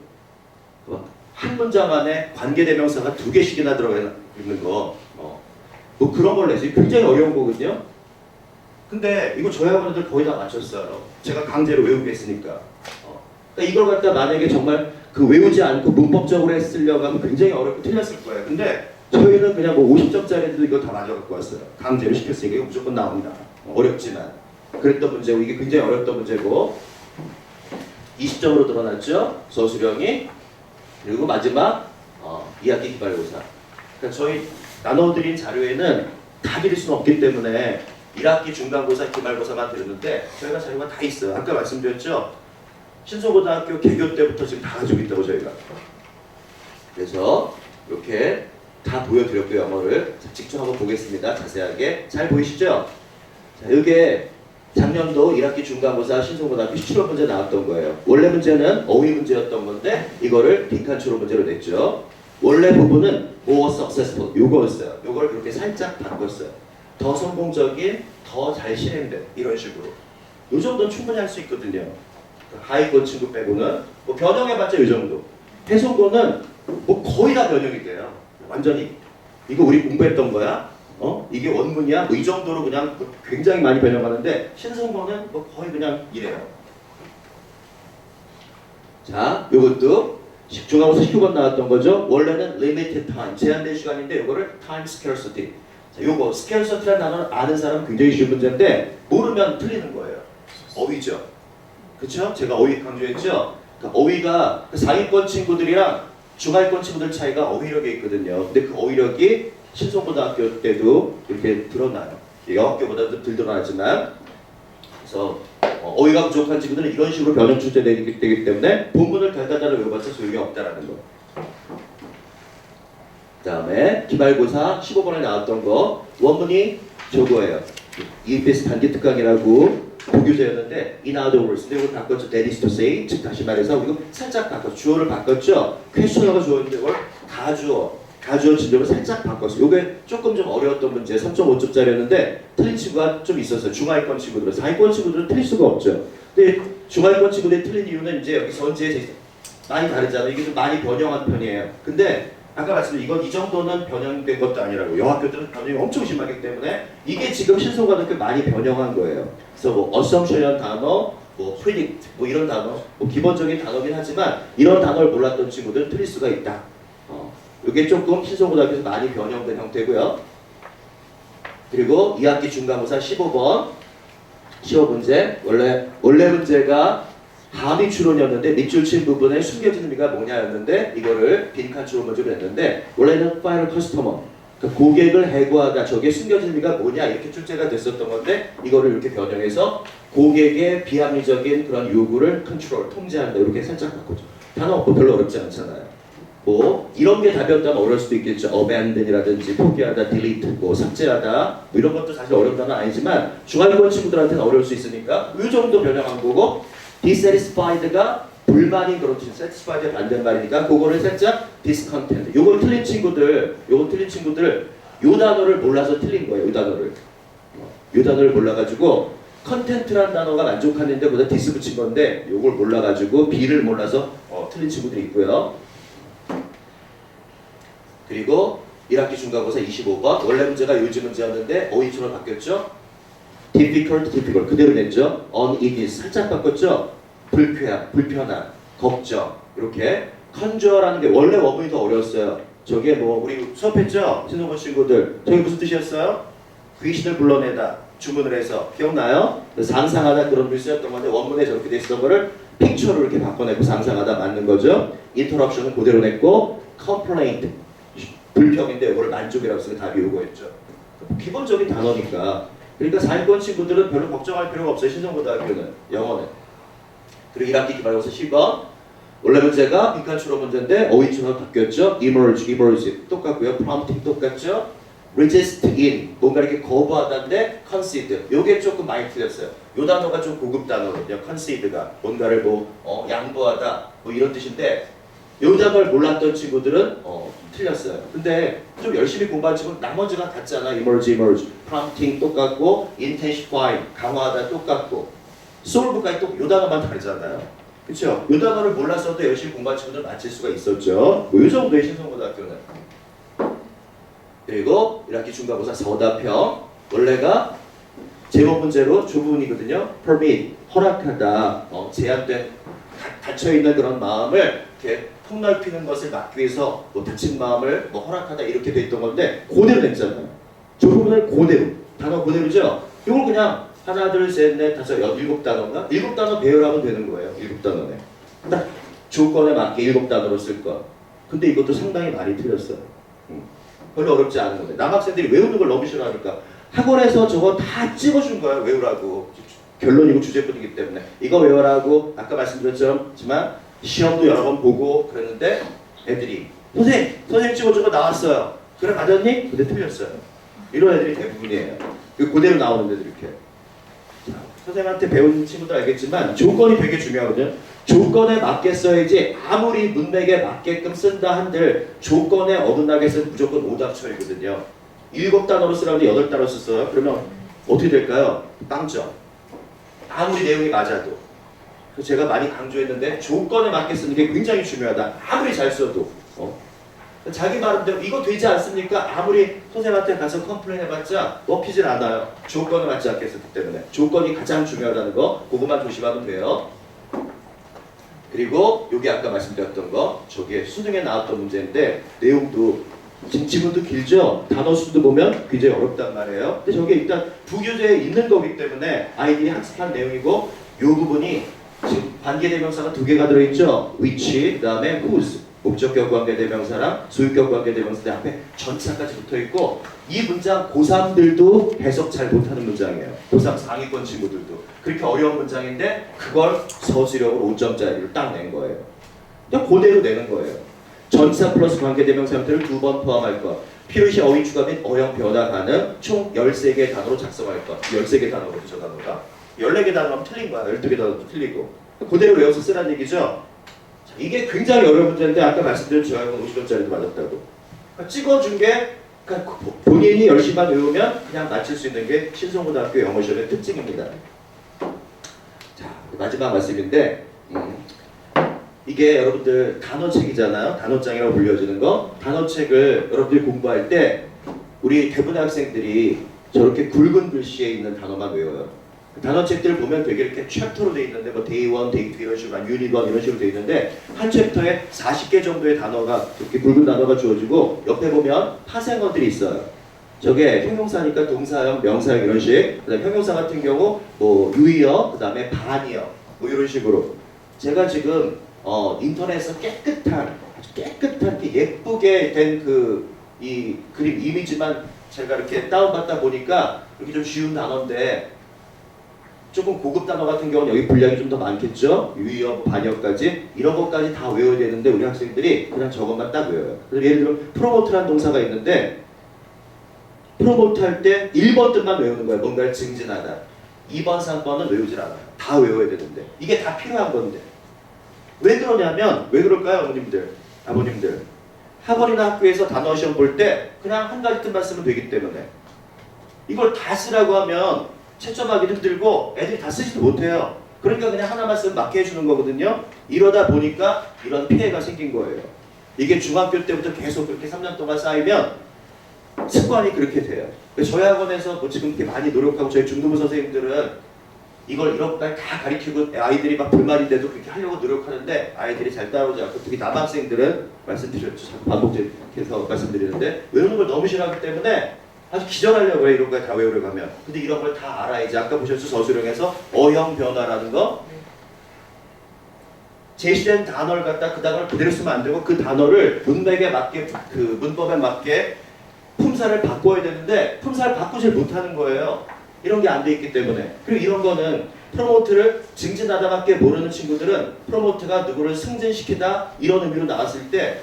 한 문장 안에 관계대명사가 2개씩이나 들어가 있는 거 뭐 그런 걸 내지 굉장히 어려운 거거든요. 근데 이거 저희 학원들 거의 다 맞췄어요. 제가 강제로 외우게 했으니까. 그러니까 이걸 갖다 만약에 정말 그 외우지 않고 문법적으로 했으려고 하면 굉장히 어렵고 틀렸을 거예요. 근데 저희는 그냥 뭐 50점짜리도 이거 다 맞아 갖고 왔어요. 강제로 시켰으니까 이거 무조건 나옵니다. 어렵지만 그랬던 문제고 이게 굉장히 어렵던 문제고 20점으로 드러났죠. 서술형이. 그리고 마지막 2학기 기말고사. 그러니까 저희 나눠드린 자료에는 다 드릴 수는 없기 때문에 1학기 중간고사 기말고사만 드렸는데 저희가 자료가 다 있어요. 아까 말씀드렸죠. 신소고등학교 개교 때부터 지금 다 가지고 있다고 저희가. 그래서 이렇게 다 보여드렸고요. 영어를 직접 한번 보겠습니다. 자세하게 잘 보이시죠? 자, 이게 작년도 1학기 중간고사 신소고등학교 17번 문제 나왔던 거예요. 원래 문제는 어휘 문제였던 건데 이거를 빈칸 추로 문제로 냈죠. 원래 부분은 more successful 요거였어요. 요걸 그렇게 살짝 바꿨어요. 더 성공적인, 더 잘 실행된 이런 식으로. 요 정도는 충분히 할 수 있거든요. 하위권 친구 빼고는 뭐 변형해봤자 이 정도. 해석고는 뭐 거의 다 변형이 돼요. 완전히 이거 우리 공부했던 거야? 이게 원문이야? 뭐 이 정도로 그냥 굉장히 많이 변형하는데 신성고는 뭐 거의 그냥 이래요. 자, 요것도 중간고사 19번 나왔던 거죠. 원래는 limited time, 제한된 시간인데 요거를 time scarcity. 자, 요거 scarcity라는 단어를 아는 사람은 굉장히 쉬운 문제인데 모르면 틀리는 거예요. 어휘죠. 그렇죠? 제가 어휘 강조했죠. 그러니까 어휘가 상위권 친구들이랑 중하위권 친구들 차이가 어휘력에 있거든요. 근데 그 어휘력이 신성고등학교 때도 이렇게 드러나요. 여학교보다도 덜 드러나지만 그래서 어휘가 부족한 친구들은 이런 식으로 변형 출제되기 때문에 본문을 달달달 외워봤자 소용이 없다라는 거. 그 다음에 기말고사 15번에 나왔던 거 원문이 저거예요. EBS 단기 특강이라고 보교재였는데 in other words 근데 이걸 바꿨죠. that is to say 즉 다시 말해서 이거 살짝 바꿨죠. 주어를 바꿨죠. 퀘스천어가 주어인데 이걸 가주어 진정을 살짝 바꿨어요. 이게 조금 좀 어려웠던 문제 3.5점짜리였는데 틀린 친구가 좀 있었어요. 중하위권 친구들은. 상위권 친구들은 틀릴 수가 없죠. 근데 중하위권 친구들이 틀린 이유는 이제 여기 선지에 많이 다르잖아요. 이게 좀 많이 변형한 편이에요. 근데 아까 말씀드린 이건 이 정도는 변형된 것도 아니라고. 여학교들은 변형이 엄청 심하기 때문에 이게 지금 신소고등학교 많이 변형한 거예요. 그래서 뭐 assumption이라는 단어, 뭐 predict 뭐 이런 단어, 뭐 기본적인 단어긴 하지만 이런 단어를 몰랐던 친구들은 틀릴 수가 있다. 이게 조금 신소고등학교에서 많이 변형된 형태고요. 그리고 2학기 중간고사 15번 15문제 원래 문제가 함의 추론이었는데 밑줄 친 부분에 숨겨진 의미가 뭐냐였는데 이거를 빈칸 추론 문제로 했는데 원래는 final customer 그러니까 고객을 해고하다 저게 숨겨진 의미가 뭐냐 이렇게 출제가 됐었던 건데 이거를 이렇게 변형해서 고객의 비합리적인 그런 요구를 컨트롤 통제한다 이렇게 살짝 바꾸죠. 단어 없고 별로 어렵지 않잖아요. 뭐 이런 게 답이었다면 어려울 수도 있겠죠. abandon이라든지 포기하다, delete, 뭐 삭제하다 뭐 이런 것도 사실 어려운 단어는 아니지만 중하위권 친구들한테는 어려울 수 있으니까 이 정도 변형한 거고 dissatisfied가 불만인 그런 뜻, satisfied의 반대말이니까 그거를 살짝 discontent. 요걸 틀린 친구들 요 단어를 몰라서 틀린 거예요. 요 단어를 몰라가지고 컨텐트라는 단어가 만족하는데 보다 디스 붙인 건데 요걸 몰라가지고 B를 몰라서 틀린 친구들이 있고요. 그리고 1학기 중간고사 25번 원래 문제가 요즘 문제였는데 어휘처럼 바뀌었죠. difficult 그대로 냈죠. uneasy 살짝 바꿨죠. 불편한, 걱정 이렇게 conjure라는 게 원래 원문이 더 어려웠어요. 저게 뭐 우리 수업했죠? 신동원 친구들 저게 무슨 뜻이었어요? 귀신을 불러내다 주문을 해서 기억나요? 상상하다 그런 글 쓰였던 건데 원문에 저렇게 돼 있었던 거를 픽처로 이렇게 바꿔내고 상상하다 맞는 거죠. interruption은 그대로 냈고 complaint 불평인데 이거를 만족이라고 쓰는 답이 요거였죠. 기본적인 단어니까. 그러니까 4인권 친구들은 별로 걱정할 필요가 없어요. 신성고등학교는 영어는. 그리고 1학기 기말고사 10번 원래 문제가 빈칸 추론 문제인데 어휘처럼 바뀌었죠. emerge 똑같고요. prompting 똑같죠. resist in 뭔가 이렇게 거부하다인데 concede 요게 조금 많이 틀렸어요. 요 단어가 좀 고급 단어거든요. concede가 뭔가를 양보하다 뭐 이런 뜻인데 요 단어를 몰랐던 친구들은 틀렸어요. 근데 좀 열심히 공부한 친구는 나머지가 같잖아. emerge, prompting 똑같고 intensify 강화하다 똑같고 solve까지 또 요 단어만 다르잖아요. 그렇죠? 요 단어를 몰랐어도 열심히 공부한 친구들 맞힐 수가 있었죠. 요 정도의 신성고등학교는. 그리고 1학기 중간고사 서답형 원래가 제목 문제로 조부분이거든요. permit 허락하다 제한된 닫혀있는 그런 마음을 이렇게 폭넓히는 것을 막기 위해서 뭐 닫힌 마음을 뭐 허락하다 이렇게 돼 있던 건데 그대로 냈잖아요. 조부분을 그대로 단어 그대로죠. 이걸 그냥 하나 둘 셋 넷 다섯 일곱 단어인가? 일곱 단어 배열하면 되는 거예요. 일곱 단어네. 딱 조건에 맞게 일곱 단어로 쓸 거. 근데 이것도 상당히 많이 틀렸어요. 별로 어렵지 않은 건데 남학생들이 외우는 걸 너무 싫어하니까 학원에서 저거 다 찍어준 거예요. 외우라고. 결론이고 주제뿐이기 때문에 이거 외우라고 아까 말씀드렸지만 시험도 여러 번 보고 그랬는데 애들이 선생님 찍어준 거 나왔어요. 그래 맞았니? 근데 틀렸어요. 이런 애들이 대부분이에요. 그대로 나오는 애들 이렇게. 선생님한테 배운 친구들 알겠지만 조건이 되게 중요하거든요. 조건에 맞게 써야지 아무리 문맥에 맞게끔 쓴다 한들 조건에 어긋나게 쓰면 무조건 오답처이거든요. 7단어로 쓰라는데 8단어 썼어요. 그러면 어떻게 될까요? 빵점. 아무리 내용이 맞아도. 그래서 제가 많이 강조했는데 조건에 맞게 쓰는 게 굉장히 중요하다. 아무리 잘 써도. 자기 말대로 이거 되지 않습니까? 아무리 선생님한테 가서 컴플레인 해봤자 먹히질 않아요. 조건에 맞지 않게 썼기 때문에. 조건이 가장 중요하다는 거 그것만 조심하면 돼요. 그리고 여기 아까 말씀드렸던 거 저게 수능에 나왔던 문제인데 내용도 지문도 길죠? 단어 수도 보면 굉장히 어렵단 말이에요. 근데 저게 일단 부교재에 있는 거기 때문에 아이들이 학습한 내용이고 이 부분이 지금 관계대명사가 2개가 들어있죠? which, 그 다음에 whose 목적격 관계대명사랑 소유격 관계대명사 앞에 전치사까지 붙어있고 이 문장 고3들도 해석 잘 못하는 문장이에요. 고3 상위권 친구들도 그렇게 어려운 문장인데 그걸 서술형으로 5점짜리를 딱 낸 거예요. 그냥 그대로 내는 거예요. 전치사 플러스 관계대명사 형태를 2번 포함할 것 필요시 어휘 추가 및 어형 변화 가능 총 13개의 단어로 작성할 것 13개 단어거든요. 저 단어가 14개 단어면 틀린 거야. 12개 단어도 틀리고 그대로 외워서 쓰라는 얘기죠. 이게 굉장히 어려운 문제인데 아까 말씀드린 저학은 50점짜리도 맞았다고. 그러니까 찍어준 게 그러니까 본인이 열심히만 외우면 그냥 맞출 수 있는 게 신성고등학교 영어시험의 특징입니다. 자 마지막 말씀인데 이게 여러분들 단어책이잖아요. 단어장이라고 불려지는 거. 단어책을 여러분들이 공부할 때 우리 대부분의 학생들이 저렇게 굵은 글씨에 있는 단어만 외워요. 단어책들 보면 되게 이렇게 챕터로 돼 있는데 뭐 데이 1, 데이 2 이런 식으로 유닛 1 이런 식으로 돼 있는데 한 챕터에 40개 정도의 단어가 이렇게 굵은 단어가 주어지고 옆에 보면 파생어들이 있어요. 저게 형용사니까 동사형, 명사형 이런 식. 그다음에 형용사 같은 경우 뭐 유의어, 그다음에 반의어 뭐 이런 식으로. 제가 지금 인터넷에서 깨끗한 이렇게 예쁘게 된 이 그림 이미지만 제가 이렇게 다운받다 보니까 이렇게 좀 쉬운 단어인데. 조금 고급 단어 같은 경우는 여기 분량이 좀 더 많겠죠? 유의어, 반의어까지 이런 것까지 다 외워야 되는데 우리 학생들이 그냥 저것만 딱 외워요. 그래서 예를 들어 프로모트라는 동사가 있는데 프로모트 할 때 1번 뜻만 외우는 거예요. 뭔가를 증진하다. 2번, 3번은 외우질 않아요. 다 외워야 되는데 이게 다 필요한 건데 왜 그러냐면 왜 그럴까요? 어머님들, 아버님들 학원이나 학교에서 단어 시험 볼 때 그냥 한 가지 뜻만 쓰면 되기 때문에 이걸 다 쓰라고 하면 채점하기도 힘들고 애들이 다 쓰지도 못해요. 그러니까 그냥 하나만 쓰면 맞게 해주는 거거든요. 이러다 보니까 이런 피해가 생긴 거예요. 이게 중학교 때부터 계속 그렇게 3년 동안 쌓이면 습관이 그렇게 돼요. 저희 학원에서 뭐 지금 이렇게 많이 노력하고 저희 중등부 선생님들은 이걸 이렇게 다 가르치고 아이들이 막 불만인데도 그렇게 하려고 노력하는데 아이들이 잘 따라오지 않고 특히 남학생들은 말씀드렸죠. 반복해서 말씀드리는데 외우는 걸 너무 싫어하기 때문에 아주 기절하려고 해요. 이런 거 다 외우려고 하면. 근데 이런 걸 다 알아야지. 아까 보셨죠? 서술형에서 어형 변화라는 거. 제시된 단어를 갖다 그 단어를 그대로 쓰면 안 되고 그 단어를 문맥에 맞게 그 문법에 맞게 품사를 바꿔야 되는데 품사를 바꾸질 못하는 거예요. 이런 게 안 돼 있기 때문에. 그리고 이런 거는 프로모트를 증진하다밖에 모르는 친구들은 프로모트가 누구를 승진시키다 이런 의미로 나왔을 때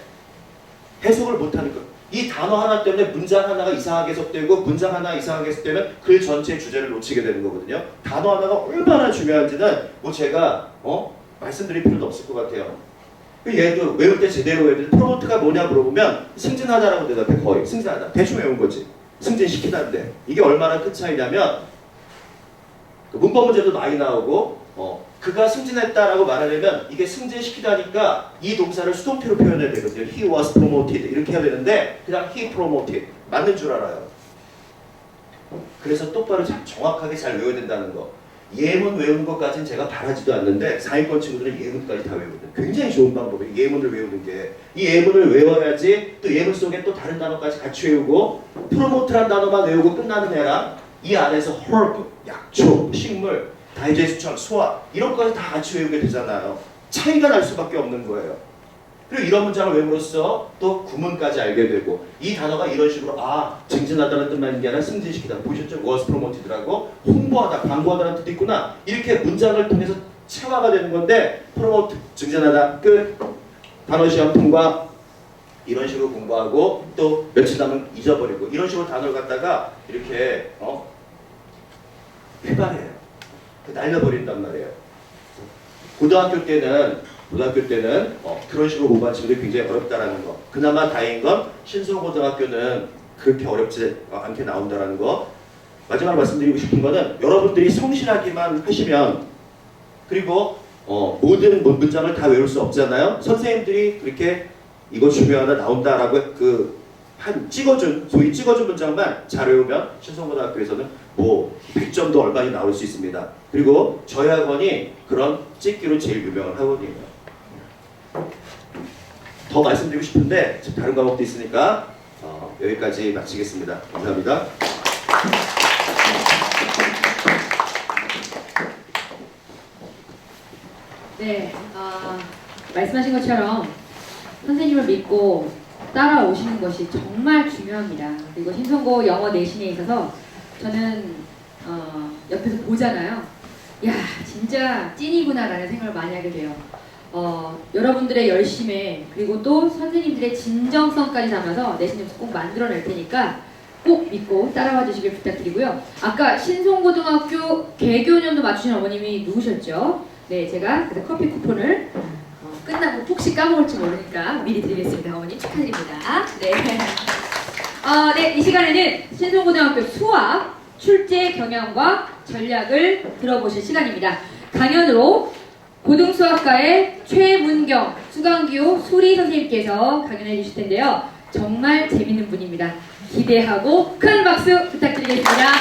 해석을 못하는 거예요. 이 단어 하나 때문에 문장 하나가 이상하게 해석되고 문장 하나 이상하게 해석되면 글 전체의 주제를 놓치게 되는 거거든요. 단어 하나가 얼마나 중요한지는 뭐 제가 말씀드릴 필요도 없을 것 같아요. 얘도 외울 때 제대로 외울 때 프로모트가 뭐냐 물어보면 승진하다라고 대답해. 거의 승진하다. 대충 외운 거지. 승진시키다인데 이게 얼마나 큰 차이냐면 문법 문제도 많이 나오고 그가 승진했다라고 말하려면 이게 승진시키다니까 이 동사를 수동태로 표현해야 되거든요. He was promoted 이렇게 해야 되는데 그냥 he promoted 맞는 줄 알아요. 그래서 똑바로 정확하게 잘 외워야 된다는 거. 예문 외우는 것까지는 제가 바라지도 않는데 상위권 친구들은 예문까지 다 외우거든요. 굉장히 좋은 방법이에요. 예문을 외우는 게. 이 예문을 외워야지 또 예문 속에 또 다른 단어까지 같이 외우고 프로모트란 단어만 외우고 끝나는 애랑 이 안에서 herb, 약초, 식물, 다이제스천, 소화 이런 것까지 다 같이 외우게 되잖아요. 차이가 날 수밖에 없는 거예요. 그리고 이런 문장을 외움으로써 또 구문까지 알게 되고 이 단어가 이런 식으로 증진하다는 뜻만 게 아니라 승진시키다. 보셨죠? was promoted라고 홍보하다, 광고하다는 뜻도 있구나. 이렇게 문장을 통해서 체화가 되는 건데 프로모트, 증진하다, 끝. 단어 시험 통과 이런 식으로 공부하고 또 며칠 남으면 잊어버리고 이런 식으로 단어를 갖다가 이렇게 휘발해요. 날려버린단 말이에요. 고등학교 때는 그런 식으로 공부하는 친구들이 굉장히 어렵다라는 거. 그나마 다행인 건 신소고등학교는 그렇게 어렵지 않게 나온다라는 거. 마지막으로 말씀드리고 싶은 거는 여러분들이 성실하기만 하시면 그리고 모든 문장을 다 외울 수 없잖아요. 선생님들이 그렇게 이거 중요하다 나온다라고 소위 찍어준 문장만 잘 외우면 신성고등학교에서는 뭐 100점도 얼마나 나올 수 있습니다. 그리고 저희 학원이 그런 찍기로 제일 유명한 학원이에요. 더 말씀드리고 싶은데 다른 과목도 있으니까 여기까지 마치겠습니다. 감사합니다. 네, 말씀하신 것처럼 선생님을 믿고 따라오시는 것이 정말 중요합니다. 그리고 신성고 영어 내신에 있어서 저는 옆에서 보잖아요. 야, 진짜 찐이구나라는 생각을 많이 하게 돼요. 여러분들의 열심에 그리고 또 선생님들의 진정성까지 담아서 내신 점수 꼭 만들어낼 테니까 꼭 믿고 따라와 주시길 부탁드리고요. 아까 신송고등학교 개교년도 맞추신 어머님이 누구셨죠? 네, 제가 그래서 커피 쿠폰을 끝나고 혹시 까먹을지 모르니까 미리 드리겠습니다. 어머니 축하드립니다. 네. 네, 이 시간에는 신송고등학교 수학 출제 경향과 전략을 들어보실 시간입니다. 강연으로 고등수학과의 최문경, 수강기호 수리 선생님께서 강연해 주실 텐데요. 정말 재밌는 분입니다. 기대하고 큰 박수 부탁드리겠습니다.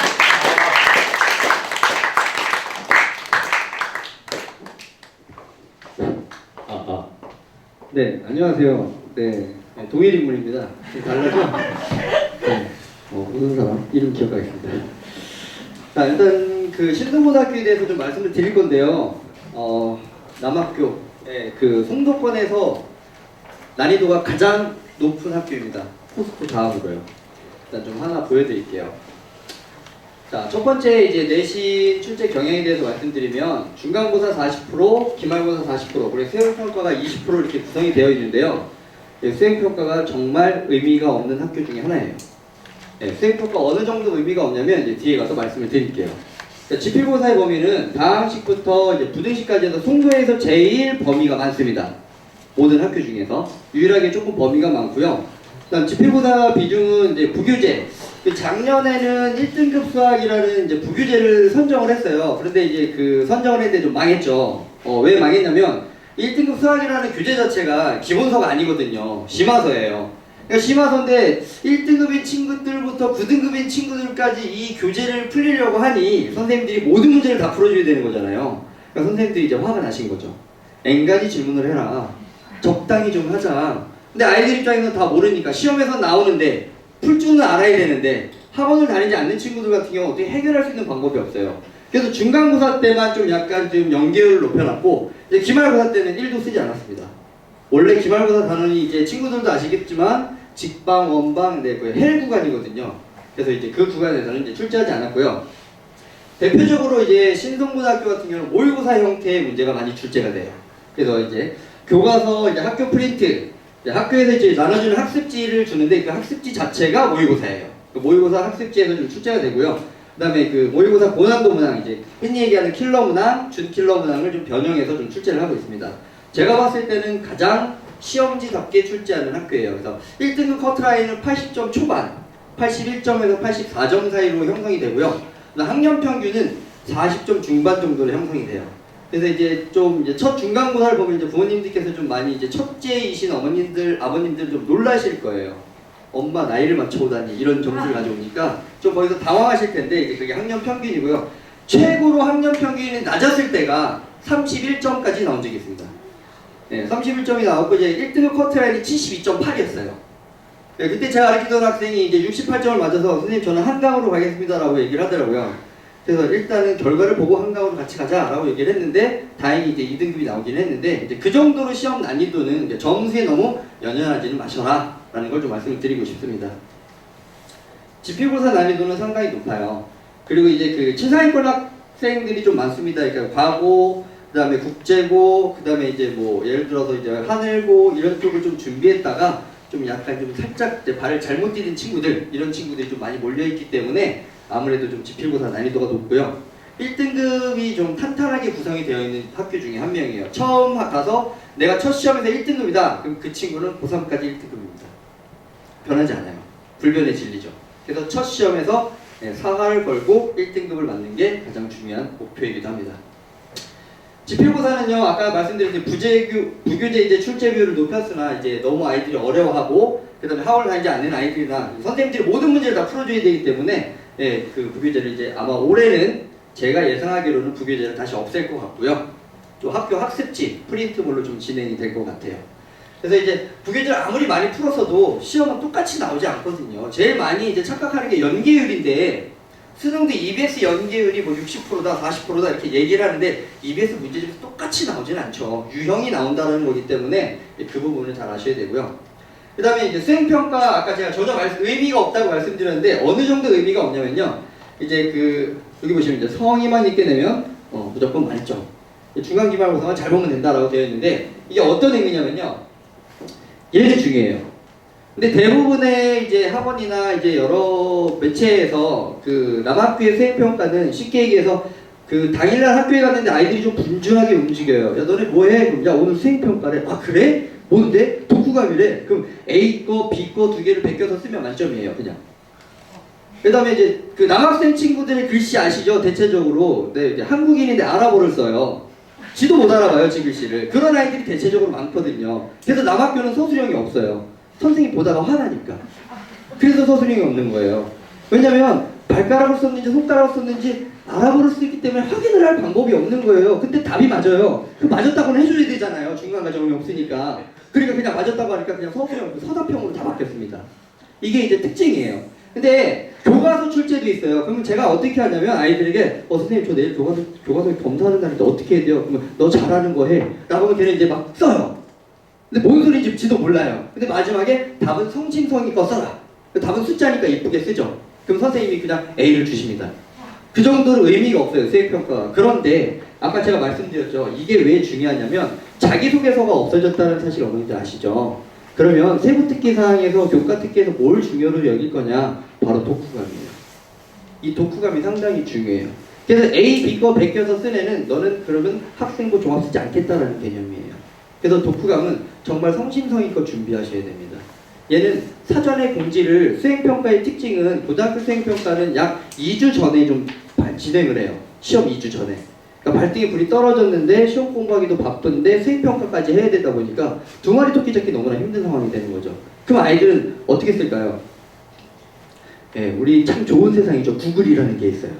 네, 안녕하세요. 네, 동일 인물입니다. 달라서 모르는 사람 이름 기억하겠습니다. 자, 일단 그 신성고등학교에 대해서 좀 말씀을 드릴 건데요. 남학교의 그 송도권에서 난이도가 가장 높은 학교입니다. 포스코 다음으로요. 일단 좀 하나 보여드릴게요. 자, 첫 번째 이제 내신 출제 경향에 대해서 말씀드리면 중간고사 40%, 기말고사 40%, 그리고 수행평가가 20% 이렇게 구성이 되어 있는데요. 수행평가가 정말 의미가 없는 학교 중에 하나예요. 수행평가 어느 정도 의미가 없냐면 이제 뒤에 가서 말씀을 드릴게요. 지필고사의 범위는 방학식부터 이제 부등식까지 해서 송도에서 제일 범위가 많습니다. 모든 학교 중에서 유일하게 조금 범위가 많고요. 일단 지필고사 비중은 이제 부교재 그 작년에는 1등급 수학이라는 이제 부교재를 선정을 했어요. 그런데 이제 그 선정을 했는데 좀 망했죠. 왜 망했냐면 1등급 수학이라는 교재 자체가 기본서가 아니거든요. 심화서예요. 그러니까 심화서인데 1등급인 친구들부터 9등급인 친구들까지 이 교재를 풀리려고 하니 선생님들이 모든 문제를 다 풀어줘야 되는 거잖아요. 그러니까 선생님들이 이제 화가 나신 거죠. 앵간히 질문을 해라. 적당히 좀 하자. 근데 아이들 입장에서는 다 모르니까 시험에서 나오는데 풀 줄은 알아야 되는데 학원을 다니지 않는 친구들 같은 경우 어떻게 해결할 수 있는 방법이 없어요. 그래서 중간고사 때만 좀 약간 좀 연계율을 높여놨고 이제 기말고사 때는 1도 쓰지 않았습니다. 원래 기말고사 단원이 이제 친구들도 아시겠지만 직방, 원방, 그 헬 구간이거든요. 그래서 이제 그 구간에서는 이제 출제하지 않았고요. 대표적으로 이제 신성고등학교 같은 경우는 모의고사 형태의 문제가 많이 출제가 돼요. 그래서 이제 교과서, 이제 학교 프린트, 학교에서 이제 나눠주는 학습지를 주는데 그 학습지 자체가 모의고사예요. 그 모의고사 학습지에서 좀 출제가 되고요. 그 다음에 그 모의고사 고난도 문항, 이제 흔히 얘기하는 킬러 문항, 준 킬러 문항을 좀 변형해서 좀 출제를 하고 있습니다. 제가 봤을 때는 가장 시험지답게 출제하는 학교예요. 그래서 1등급 커트라인은 80점 초반, 81점에서 84점 사이로 형성이 되고요. 학년 평균은 40점 중반 정도로 형성이 돼요. 그래서 이제 좀 이제 첫 중간고사를 보면 이제 부모님들께서 좀 많이 이제 첫째이신 어머님들, 아버님들 좀 놀라실 거예요. 엄마 나이를 맞춰오다니 이런 점수를 가져오니까 좀 거기서 당황하실 텐데 이제 그게 학년 평균이고요. 최고로 학년 평균이 낮았을 때가 31점까지 나온 적이 있습니다. 네, 31점이 나왔고 이제 1등급 커트라인이 72.8이었어요. 네, 그때 제가 가르치던 학생이 이제 68점을 맞아서 선생님 저는 한강으로 가겠습니다라고 얘기를 하더라고요. 그래서 일단은 결과를 보고 한강으로 같이 가자라고 얘기를 했는데 다행히 이제 2등급이 나오긴 했는데 이제 그 정도로 시험 난이도는 이제 점수에 너무 연연하지는 마셔라 라는 걸 좀 말씀을 드리고 싶습니다. 지필고사 난이도는 상당히 높아요. 그리고 이제 그 최상위권 학생들이 좀 많습니다. 그러니까 과고, 그 다음에 국제고, 그 다음에 이제 뭐 예를 들어서 이제 하늘고 이런 쪽을 좀 준비했다가 좀 약간 좀 살짝 이제 발을 잘못 디딘 친구들, 이런 친구들이 좀 많이 몰려있기 때문에 아무래도 좀 지필고사 난이도가 높고요. 1등급이 좀 탄탄하게 구성이 되어 있는 학교 중에 한 명이에요. 처음 가서 내가 첫 시험에서 1등급이다. 그럼 그 친구는 고3까지 1등급입니다. 변하지 않아요. 불변의 진리죠. 그래서 첫 시험에서 사활을 걸고 1등급을 맞는 게 가장 중요한 목표이기도 합니다. 지필고사는요, 아까 말씀드린 부교재 이제 출제 비율을 높였으나 이제 너무 아이들이 어려워하고 그다음에 학원을 다니지 않는 아이들이나 선생님들이 모든 문제를 다 풀어줘야 되기 때문에 그 부교재를 이제 아마 올해는 제가 예상하기로는 부교재를 다시 없앨 것 같고요. 또 학교 학습지 프린트물로 좀 진행이 될 것 같아요. 그래서 이제 부교재를 아무리 많이 풀었어도 시험은 똑같이 나오지 않거든요. 제일 많이 이제 착각하는 게 연계율인데 수능도 EBS 연계율이 뭐 60%다, 40%다 이렇게 얘기를 하는데 EBS 문제집에서 똑같이 나오진 않죠. 유형이 나온다는 거기 때문에 그 부분을 잘 아셔야 되고요. 그 다음에 이제 수행평가, 아까 제가 전혀 의미가 없다고 말씀드렸는데 어느 정도 의미가 없냐면요. 이제 그 여기 보시면 이제 성의만 있게 내면 무조건 만점. 중간기말고사만 잘 보면 된다라고 되어 있는데 이게 어떤 의미냐면요. 얘는 중요해요. 근데 대부분의 이제 학원이나 이제 여러 매체에서 그 남학교의 수행평가는 쉽게 얘기해서 그 당일날 학교에 갔는데 아이들이 좀 분주하게 움직여요. 야 너네 뭐해? 그럼 야 오늘 수행평가래. 아 그래? 뭔데? 독후감이래. 그럼 A 거, B 거 두 개를 베껴서 쓰면 만점이에요. 그냥. 그 다음에 이제 그 남학생 친구들의 글씨 아시죠? 대체적으로 이제 한국인인데 아랍어를 써요. 지도 못 알아봐요, 지 글씨를. 그런 아이들이 대체적으로 많거든요. 그래서 남학교는 서술형이 없어요. 선생님 보다가 화나니까. 그래서 서술형이 없는 거예요. 왜냐면 발가락을 썼는지 손가락을 썼는지 아랍어를 쓰기 때문에 확인을 할 방법이 없는 거예요. 근데 답이 맞아요. 그 맞았다고는 해줘야 되잖아요. 중간 과정이 없으니까. 그러니까 그냥 맞았다고 하니까 그냥 서술형, 서답형으로 다 바뀌었습니다. 이게 이제 특징이에요. 근데 교과서 출제도 있어요. 그러면 제가 어떻게 하냐면 아이들에게 선생님 저 내일 교과서 검사하는 날인데 어떻게 해야 돼요? 그러면 너 잘하는 거 해. 라고 하면 걔는 이제 막 써요. 근데 뭔 소리인지 지도 몰라요. 근데 마지막에 답은 성심성의껏 써라. 답은 숫자니까 이쁘게 쓰죠. 그럼 선생님이 그냥 A를 주십니다. 그 정도로 의미가 없어요, 수행평가가. 그런데 아까 제가 말씀드렸죠. 이게 왜 중요하냐면 자기소개서가 없어졌다는 사실 어머니들 아시죠? 그러면 세부특기사항에서 교과특기에서 뭘 중요로 여길 거냐? 바로 독후감이에요. 이 독후감이 상당히 중요해요. 그래서 A, B 거 베껴서 쓴 애는 너는 그러면 학생부 종합 쓰지 않겠다라는 개념이에요. 그래서 독후감은 정말 성심성의껏 준비하셔야 됩니다. 얘는 사전에 공지를 수행평가의 특징은 고등학교 수행평가는 약 2주 전에 좀 진행을 해요. 시험 2주 전에. 그러니까 발등에 불이 떨어졌는데 시험 공부하기도 바쁜데 수행평가까지 해야 되다 보니까 두 마리 토끼 잡기 너무나 힘든 상황이 되는 거죠. 그럼 아이들은 어떻게 쓸까요? 예, 우리 참 좋은 세상이죠. 구글이라는 게 있어요.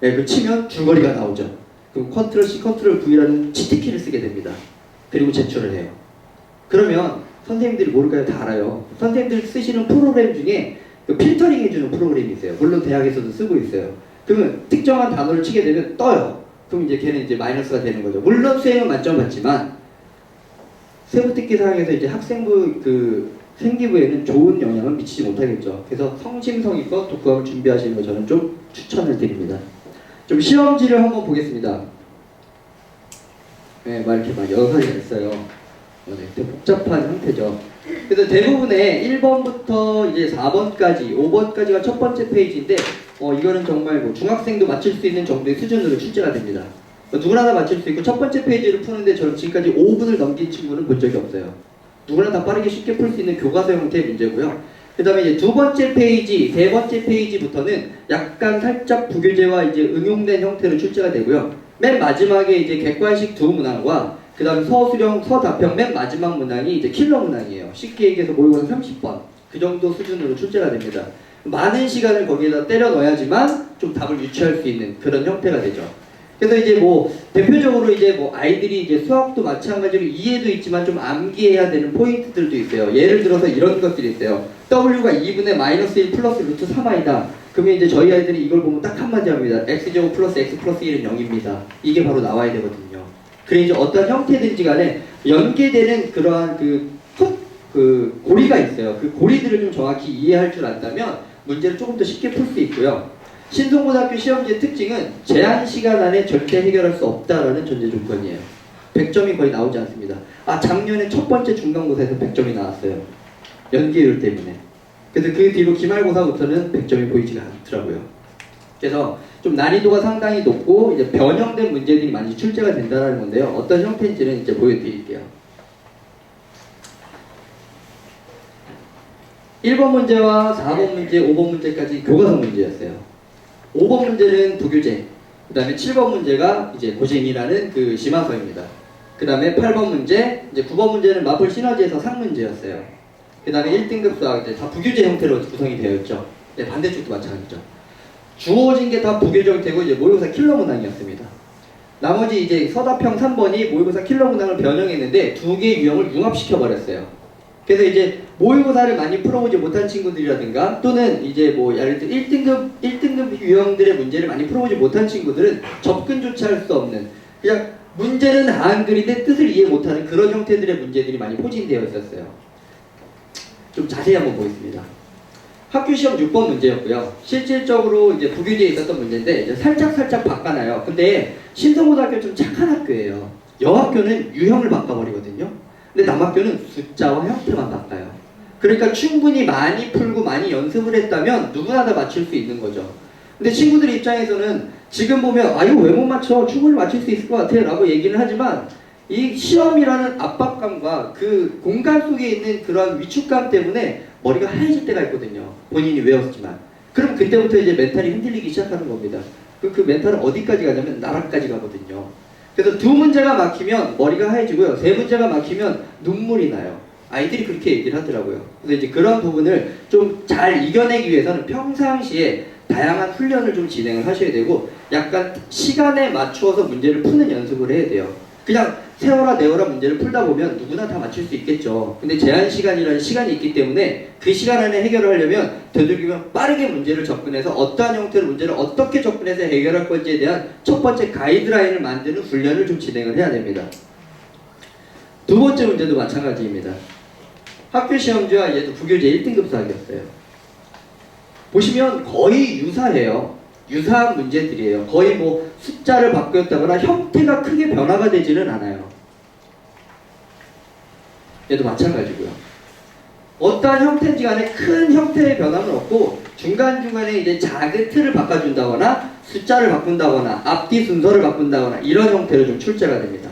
예, 그 치면 줄거리가 나오죠. 그럼 컨트롤 C, 컨트롤 V라는 치트키를 쓰게 됩니다. 그리고 제출을 해요. 그러면 선생님들이 모를까요? 다 알아요. 선생님들 쓰시는 프로그램 중에 그 필터링 해주는 프로그램이 있어요. 물론 대학에서도 쓰고 있어요. 그러면 특정한 단어를 치게 되면 떠요. 그럼 이제 걔는 이제 마이너스가 되는 거죠. 물론 수행은 만점 받지만 세부특기 사항에서 이제 학생부 그 생기부에는 좋은 영향을 미치지 못하겠죠. 그래서 성심성의껏 독후감을 준비하시는 거 저는 좀 추천을 드립니다. 좀 시험지를 한번 보겠습니다. 네, 막 이렇게 막 여러 가지가 있어요. 네, 되게 복잡한 형태죠. 그래서 대부분의 1번부터 이제 4번까지, 5번까지가 첫 번째 페이지인데, 이거는 정말 뭐 중학생도 맞출 수 있는 정도의 수준으로 출제가 됩니다. 누구나 다 맞출 수 있고, 첫 번째 페이지를 푸는데 저는 지금까지 5분을 넘긴 친구는 본 적이 없어요. 누구나 다 빠르게 쉽게 풀 수 있는 교과서 형태의 문제고요. 그 다음에 이제 두 번째 페이지, 세 번째 페이지부터는 약간 살짝 부교재와 이제 응용된 형태로 출제가 되고요. 맨 마지막에 이제 객관식 두 문항과 그 다음 서술형, 서답형 맨 마지막 문항이 이제 킬러 문항이에요. 쉽게 얘기해서 모의고사 30번. 그 정도 수준으로 출제가 됩니다. 많은 시간을 거기에다 때려 넣어야지만 좀 답을 유추할 수 있는 그런 형태가 되죠. 그래서 이제 뭐 대표적으로 이제 뭐 아이들이 이제 수학도 마찬가지로 이해도 있지만 좀 암기해야 되는 포인트들도 있어요. 예를 들어서 이런 것들이 있어요. W가 2분의 마이너스 1 플러스 루트 3i다. 그러면 이제 저희 아이들이 이걸 보면 딱 한마디 합니다. x제곱 플러스 x 플러스 1은 0입니다. 이게 바로 나와야 되거든요. 그래 이제 어떤 형태든지 간에 연계되는 그러한 그 고리가 있어요. 그 고리들을 좀 정확히 이해할 줄 안다면 문제를 조금 더 쉽게 풀 수 있고요. 신송고등학교 시험지의 특징은 제한 시간 안에 절대 해결할 수 없다라는 전제 조건이에요. 100점이 거의 나오지 않습니다. 작년에 첫 번째 중간고사에서 100점이 나왔어요. 연계율 때문에. 그래서 그 뒤로 기말고사부터는 100점이 보이지가 않더라고요. 그래서 좀 난이도가 상당히 높고 이제 변형된 문제들이 많이 출제가 된다는 건데요. 어떤 형태인지는 이제 보여드릴게요. 1번 문제와 4번 문제, 5번 문제까지 교과서 문제였어요. 5번 문제는 부교재, 그 다음에 7번 문제가 이제 고쟁이라는 그 심화서입니다. 그 다음에 8번 문제, 이제 9번 문제는 마플 시너지에서 상문제였어요. 그 다음에 1등급 수학, 이제 다 부교재 형태로 구성이 되어 있죠. 네, 반대쪽도 마찬가지죠. 주어진 게 다 부교재 형태고 이제 모의고사 킬러 문항이었습니다. 나머지 이제 서답형 3번이 모의고사 킬러 문항을 변형했는데 두 개의 유형을 융합시켜 버렸어요. 그래서 이제 모의고사를 많이 풀어보지 못한 친구들이라든가 또는 이제 뭐 예를 들어 1등급 유형들의 문제를 많이 풀어보지 못한 친구들은 접근조차 할 수 없는 그냥 문제는 한글인데 뜻을 이해 못하는 그런 형태들의 문제들이 많이 포진되어 있었어요. 좀 자세히 한번 보겠습니다. 학교 시험 6번 문제였고요. 실질적으로 이제 부교재에 있었던 문제인데 이제 살짝 바꿔놔요. 근데 신성고등학교 좀 착한 학교예요. 여학교는 유형을 바꿔버리거든요. 근데 남학교는 숫자와 형태만 바꿔요. 그러니까 충분히 많이 풀고 많이 연습을 했다면 누구나 다 맞출 수 있는 거죠. 근데 친구들 입장에서는 지금 보면 이거 왜 못 맞춰? 충분히 맞출 수 있을 것 같아 라고 얘기는 하지만 이 시험이라는 압박감과 그 공간 속에 있는 그런 위축감 때문에 머리가 하얘질 때가 있거든요. 본인이 외웠지만. 그럼 그때부터 이제 멘탈이 흔들리기 시작하는 겁니다. 그 멘탈은 어디까지 가냐면 나락까지 가거든요. 그래서 두 문제가 막히면 머리가 하얘지고요. 세 문제가 막히면 눈물이 나요. 아이들이 그렇게 얘기를 하더라고요. 그래서 이제 그런 부분을 좀 잘 이겨내기 위해서는 평상시에 다양한 훈련을 좀 진행을 하셔야 되고 약간 시간에 맞추어서 문제를 푸는 연습을 해야 돼요. 그냥 세워라 내워라 문제를 풀다 보면 누구나 다 맞출 수 있겠죠. 근데 제한 시간이라는 시간이 있기 때문에 그 시간 안에 해결을 하려면 되도록이면 빠르게 문제를 접근해서 어떠한 형태로 문제를 어떻게 접근해서 해결할 건지에 대한 첫 번째 가이드라인을 만드는 훈련을 좀 진행을 해야 됩니다. 두 번째 문제도 마찬가지입니다. 학교 시험지와 얘도 부교재 1등급 수학이었어요. 보시면 거의 유사해요. 유사한 문제들이에요. 거의 뭐 숫자를 바꾸었다거나 형태가 크게 변화가 되지는 않아요. 얘도 마찬가지고요. 어떠한 형태인지 간에 큰 형태의 변화는 없고 중간중간에 이제 작은 틀을 바꿔준다거나 숫자를 바꾼다거나 앞뒤 순서를 바꾼다거나 이런 형태로 좀 출제가 됩니다.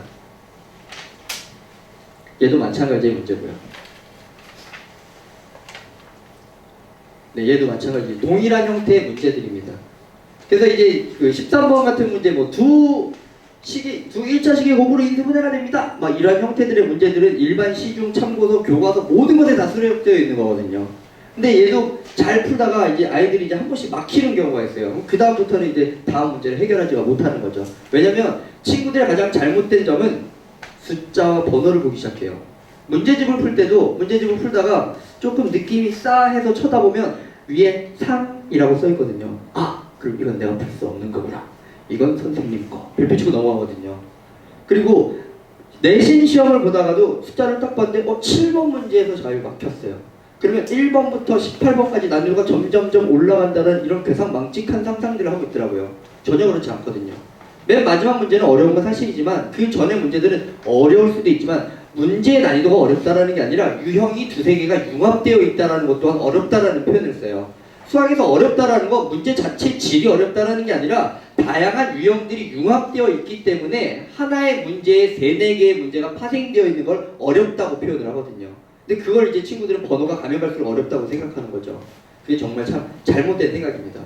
얘도 마찬가지의 문제고요. 네, 얘도 마찬가지 동일한 형태의 문제들입니다. 그래서 이제 그 13번 같은 문제 두 1차 시기 고구로 인수분해가 됩니다. 막 이러한 형태들의 문제들은 일반 시중 참고서 교과서 모든 것에 다 수록되어 있는 거거든요. 근데 얘도 잘 풀다가 이제 아이들이 이제 한 번씩 막히는 경우가 있어요. 그 다음부터는 이제 다음 문제를 해결하지가 못하는 거죠. 왜냐면 친구들의 가장 잘못된 점은 숫자와 번호를 보기 시작해요. 문제집을 풀 때도 문제집을 풀다가 조금 느낌이 싸해서 쳐다보면 위에 상이라고 써 있거든요. 아, 그럼 이건 내가 풀 수 없는 거구나. 이건 선생님 거. 별표 치고 넘어가거든요. 그리고 내신 시험을 보다가도 숫자를 딱 봤는데 7번 문제에서 자유 막혔어요. 그러면 1번부터 18번까지 난이도가 점점점 올라간다는 이런 괴상망측한 상상들을 하고 있더라고요. 전혀 그렇지 않거든요. 맨 마지막 문제는 어려운 건 사실이지만 그 전의 문제들은 어려울 수도 있지만 문제의 난이도가 어렵다라는 게 아니라 유형이 두세 개가 융합되어 있다는 것 또한 어렵다라는 표현을 써요. 수학에서 어렵다라는 건 문제 자체의 질이 어렵다라는 게 아니라 다양한 유형들이 융합되어 있기 때문에 하나의 문제에 3-4개의 문제가 파생되어 있는 걸 어렵다고 표현을 하거든요. 근데 그걸 이제 친구들은 번호가 가면 갈수록 어렵다고 생각하는 거죠. 그게 정말 참 잘못된 생각입니다.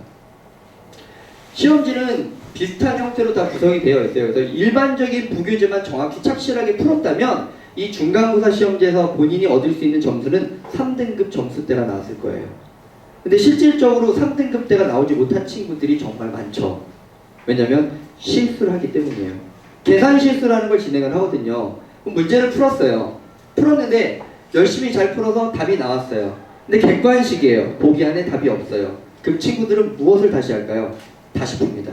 시험지는 비슷한 형태로 다 구성이 되어 있어요. 그래서 일반적인 부교재만 정확히 착실하게 풀었다면 이 중간고사 시험지에서 본인이 얻을 수 있는 점수는 3등급 점수대가 나왔을 거예요. 근데 실질적으로 3등급대가 나오지 못한 친구들이 정말 많죠. 왜냐면 실수를 하기 때문이에요. 계산 실수라는 걸 진행을 하거든요. 그럼 문제를 풀었어요. 풀었는데 열심히 잘 풀어서 답이 나왔어요. 근데 객관식이에요. 보기 안에 답이 없어요. 그럼 친구들은 무엇을 다시 할까요? 다시 풉니다.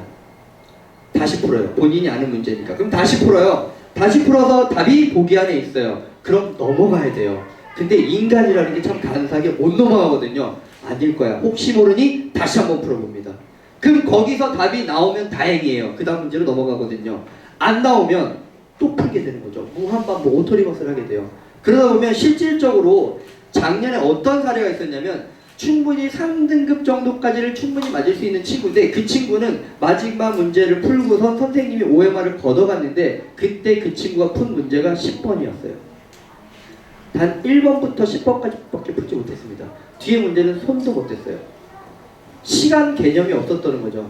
다시 풀어요. 본인이 아는 문제니까. 그럼 다시 풀어요. 다시 풀어서 답이 보기 안에 있어요. 그럼 넘어가야 돼요. 근데 인간이라는 게 참 간사하게 못 넘어가거든요. 아닐 거야. 혹시 모르니 다시 한번 풀어봅니다. 그럼 거기서 답이 나오면 다행이에요. 그 다음 문제로 넘어가거든요. 안 나오면 또 풀게 되는 거죠. 무한반복 오토리버스를 하게 돼요. 그러다 보면 실질적으로 작년에 어떤 사례가 있었냐면 충분히 3등급 정도까지를 충분히 맞을 수 있는 친구인데 그 친구는 마지막 문제를 풀고선 선생님이 OMR을 걷어갔는데 그때 그 친구가 푼 문제가 10번이었어요. 단 1번부터 10번까지밖에 풀지 못했습니다. 뒤에 문제는 손도 못 댔어요. 시간 개념이 없었다는 거죠.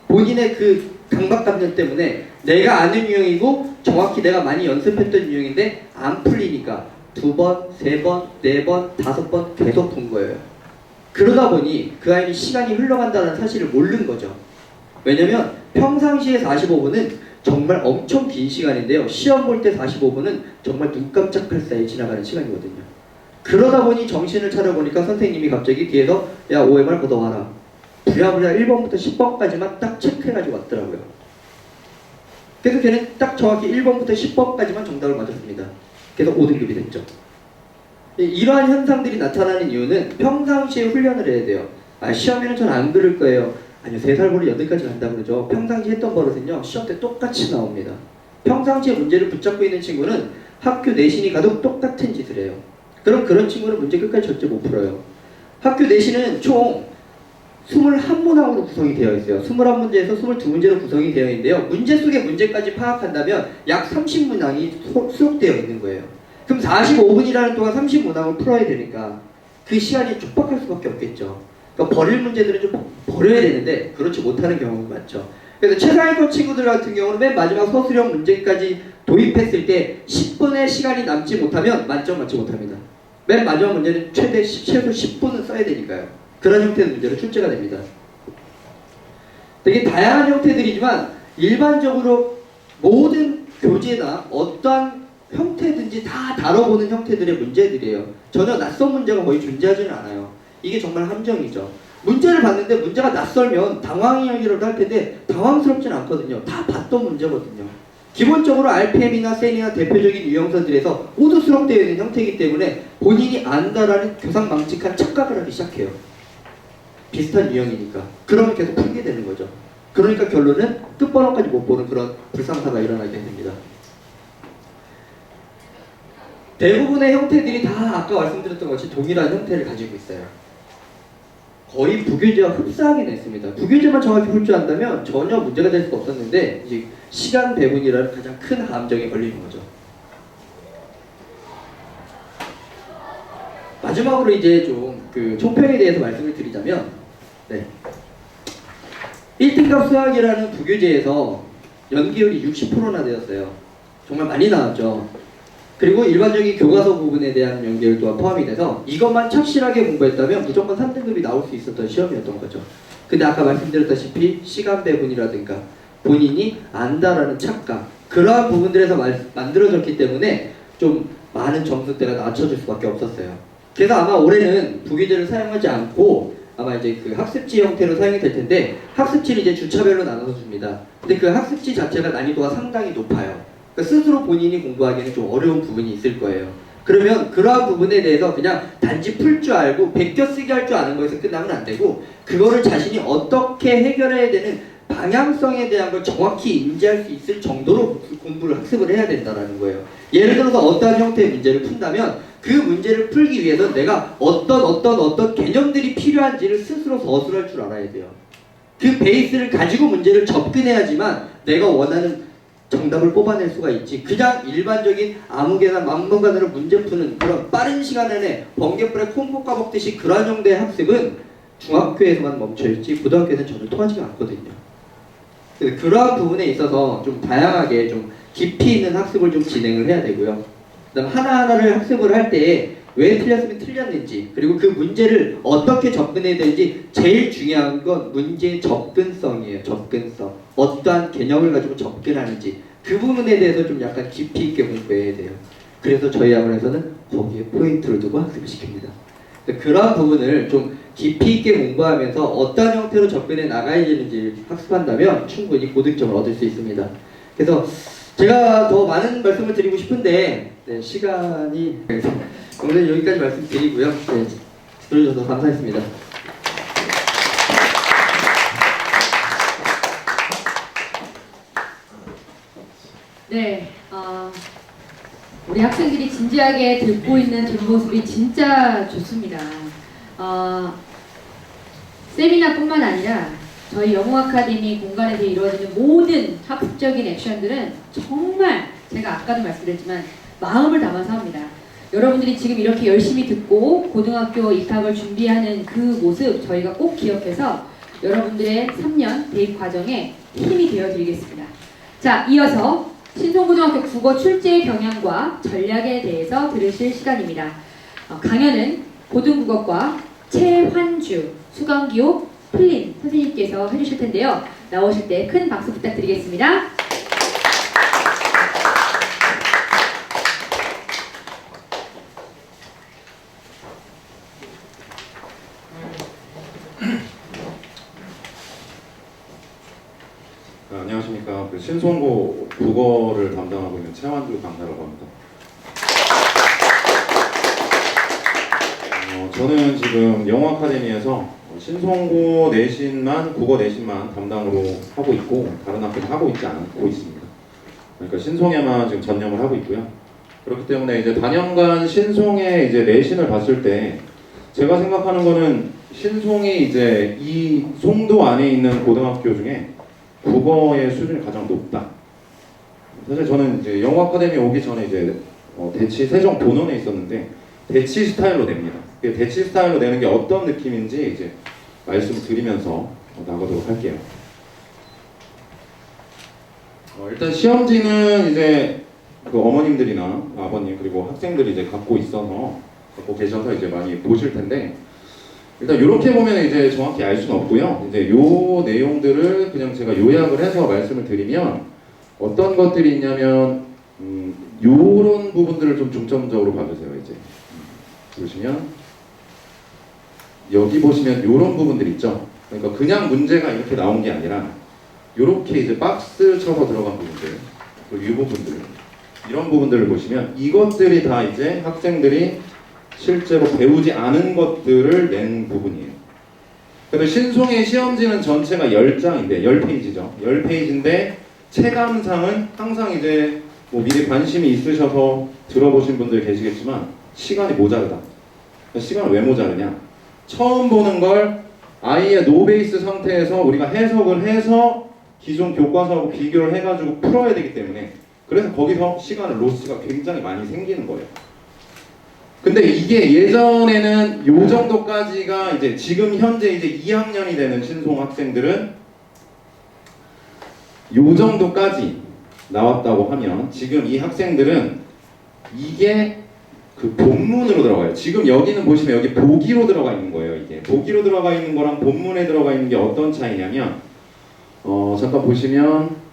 본인의 그 강박감정 때문에 내가 아는 유형이고 정확히 내가 많이 연습했던 유형인데 안 풀리니까 2번, 3번, 4번, 5번 계속 푼 거예요. 그러다 보니 그 아이는 시간이 흘러간다는 사실을 모르는 거죠. 왜냐면 평상시에 45분은 정말 엄청 긴 시간인데요. 시험 볼 때 45분은 정말 눈 깜짝할 사이에 지나가는 시간이거든요. 그러다 보니 정신을 차려보니까 선생님이 갑자기 뒤에서 야 OMR 걷어와라. 부랴부랴 1번부터 10번까지만 딱 체크해가지고 왔더라고요. 그래서 걔는 딱 정확히 1번부터 10번까지만 정답을 맞았습니다. 그래서 5등급이 됐죠. 이러한 현상들이 나타나는 이유는 평상시에 훈련을 해야 돼요. 아, 시험에는 전 안 그럴 거예요. 아니요, 3살 버릇 8까지 간다 그러죠. 평상시 했던 버릇은요, 시험 때 똑같이 나옵니다. 평상시에 문제를 붙잡고 있는 친구는 학교 내신이 가도 똑같은 짓을 해요. 그럼 그런 친구는 문제 끝까지 절대 못 풀어요. 학교 내신은 총 21문항으로 구성이 되어 있어요. 21문제에서 22문제로 구성이 되어 있는데요. 문제 속의 문제까지 파악한다면 약 30문항이 수록되어 있는 거예요. 그럼 45분이라는 동안 30문항을 풀어야 되니까 그 시간이 촉박할 수밖에 없겠죠. 그러니까 버릴 문제들은 좀 버려야 되는데 그렇지 못하는 경우가 많죠. 그래서 최상위권 친구들 같은 경우는 맨 마지막 서술형 문제까지 도입했을 때 10분의 시간이 남지 못하면 만점 맞지 못합니다. 맨 마지막 문제는 최소 10분은 써야 되니까요. 그런 형태의 문제로 출제가 됩니다. 되게 다양한 형태들이지만 일반적으로 모든 교재나 어떠한 형태든지 다 다뤄보는 형태들의 문제들이에요. 전혀 낯선 문제가 거의 존재하지는 않아요. 이게 정말 함정이죠. 문제를 봤는데 문제가 낯설면 당황이라도 할 텐데 당황스럽진 않거든요. 다 봤던 문제거든요. 기본적으로 RPM이나 센이나 대표적인 유형서들에서 모두 수록되어 있는 형태이기 때문에 본인이 안다라는 교상망측한 착각을 하기 시작해요. 비슷한 유형이니까. 그러면 계속 풀게 되는 거죠. 그러니까 결론은 끝번호까지 못 보는 그런 불상사가 일어나게 됩니다. 대부분의 형태들이 다 아까 말씀드렸던 것이 동일한 형태를 가지고 있어요. 거의 부교재와 흡사하긴 했습니다. 부교재만 정확히 풀 줄 안다면 전혀 문제가 될 수가 없었는데 이제 시간 배분이라는 가장 큰 함정에 걸리는 거죠. 마지막으로 이제 좀 그 총평에 대해서 말씀을 드리자면, 네. 1등급 수학이라는 부교재에서 연계율이 60%나 되었어요. 정말 많이 나왔죠. 그리고 일반적인 교과서 부분에 대한 연계율 또한 포함이 돼서 이것만 착실하게 공부했다면 무조건 3등급이 나올 수 있었던 시험이었던 거죠. 근데 아까 말씀드렸다시피 시간 배분이라든가 본인이 안다라는 착각, 그러한 부분들에서 만들어졌기 때문에 좀 많은 점수대가 낮춰질 수밖에 없었어요. 그래서 아마 올해는 부교재를 사용하지 않고 아마 이제 그 학습지 형태로 사용이 될 텐데, 학습지를 이제 주차별로 나눠서 줍니다. 근데 그 학습지 자체가 난이도가 상당히 높아요. 그러니까 스스로 본인이 공부하기에는 좀 어려운 부분이 있을 거예요. 그러면 그러한 부분에 대해서 그냥 단지 풀 줄 알고 베껴쓰기 할 줄 아는 거에서 끝나면 안 되고, 그거를 자신이 어떻게 해결해야 되는 방향성에 대한 걸 정확히 인지할 수 있을 정도로 공부를 학습을 해야 된다는 거예요. 예를 들어서 어떤 형태의 문제를 푼다면 그 문제를 풀기 위해서 내가 어떤 개념들이 필요한지를 스스로 서술할 줄 알아야 돼요. 그 베이스를 가지고 문제를 접근해야지만 내가 원하는 정답을 뽑아낼 수가 있지. 그냥 일반적인 아무개나 막무가내로 문제 푸는 그런 빠른 시간 안에 번개불에 콩 볶아 먹듯이 그런 정도의 학습은 중학교에서만 멈춰있지 고등학교에는 전혀 통하지가 않거든요. 그래서 그러한 부분에 있어서 좀 다양하게 좀 깊이 있는 학습을 좀 진행을 해야 되고요. 그다음 하나하나를 학습을 할 때 왜 틀렸으면 틀렸는지, 그리고 그 문제를 어떻게 접근해야 되는지, 제일 중요한 건 문제의 접근성이에요. 접근성. 어떠한 개념을 가지고 접근하는지, 그 부분에 대해서 좀 약간 깊이 있게 공부해야 돼요. 그래서 저희 학원에서는 거기에 포인트를 두고 학습을 시킵니다. 그러한 부분을 좀 깊이 있게 공부하면서 어떤 형태로 접근해 나가야 되는지 학습한다면 충분히 고득점을 얻을 수 있습니다. 그래서 제가 더 많은 말씀을 드리고 싶은데 시간이 오늘 여기까지 말씀드리고요. 들어주셔서 감사했습니다. 네, 우리 학생들이 진지하게 듣고 있는 뒷모습이 진짜 좋습니다. 세미나뿐만 아니라 저희 영어 아카데미 공간에서 이루어지는 모든 학습적인 액션들은 정말 제가 아까도 말씀드렸지만 마음을 담아서 합니다. 여러분들이 지금 이렇게 열심히 듣고 고등학교 입학을 준비하는 그 모습 저희가 꼭 기억해서 여러분들의 3년 대입 과정에 힘이 되어드리겠습니다. 자, 이어서 신송고등학교 국어 출제 경향과 전략에 대해서 들으실 시간입니다. 강연은 고등국어과 최환주, 수강기호 플린 선생님께서 해주실 텐데요. 나오실 때 큰 박수 부탁드리겠습니다. 안녕하십니까. 신송고 국어를 담당하고 있는 최환주 강사라고 합니다. 저는 지금 영어 아카데미에서 신송고 내신만, 국어 내신만 담당으로 하고 있고 다른 학교는 하고 있지 않고 있습니다. 그러니까 신송에만 지금 전념을 하고 있고요. 그렇기 때문에 이제 단연간 신송의 이제 내신을 봤을 때 제가 생각하는 거는 신송이 이제 이 송도 안에 있는 고등학교 중에 국어의 수준이 가장 높다. 사실 저는 이제 영어 아카데미 오기 전에 이제 대치 세종 본원에 있었는데 대치 스타일로 냅니다. 대치 스타일로 내는 게 어떤 느낌인지 이제 말씀을 드리면서 나가도록 할게요. 일단 시험지는 이제 그 어머님들이나 아버님 그리고 학생들이 이제 갖고 계셔서 이제 많이 보실 텐데, 일단 이렇게 보면 이제 정확히 알 수는 없고요. 이제 요 내용들을 그냥 제가 요약을 해서 말씀을 드리면 어떤 것들이 있냐면 요런 부분들을 좀 중점적으로 봐주세요. 이제 보시면 여기 보시면 요런 부분들 있죠. 그러니까 그냥 문제가 이렇게 나온 게 아니라 요렇게 이제 박스 쳐서 들어간 부분들, 그리고 이 부분들, 이런 부분들을 보시면 이것들이 다 이제 학생들이 실제로 배우지 않은 것들을 낸 부분이에요. 그래서 신송의 시험지는 전체가 10장인데 10페이지죠. 10페이지인데 체감상은 항상 이제 뭐 미리 관심이 있으셔서 들어보신 분들 계시겠지만 시간이 모자르다. 시간은 왜 모자르냐? 처음 보는 걸 아예 노베이스 상태에서 우리가 해석을 해서 기존 교과서하고 비교를 해가지고 풀어야 되기 때문에, 그래서 거기서 시간을 로스가 굉장히 많이 생기는 거예요. 근데 이게 예전에는 요 정도까지가 이제 지금 현재 이제 2학년이 되는 신송 학생들은 요 정도까지 나왔다고 하면 지금 이 학생들은 이게 그 본문으로 들어가요. 지금 여기는 보시면 여기 보기로 들어가 있는 거예요. 이게 보기로 들어가 있는 거랑 본문에 들어가 있는 게 어떤 차이냐면 잠깐 보시면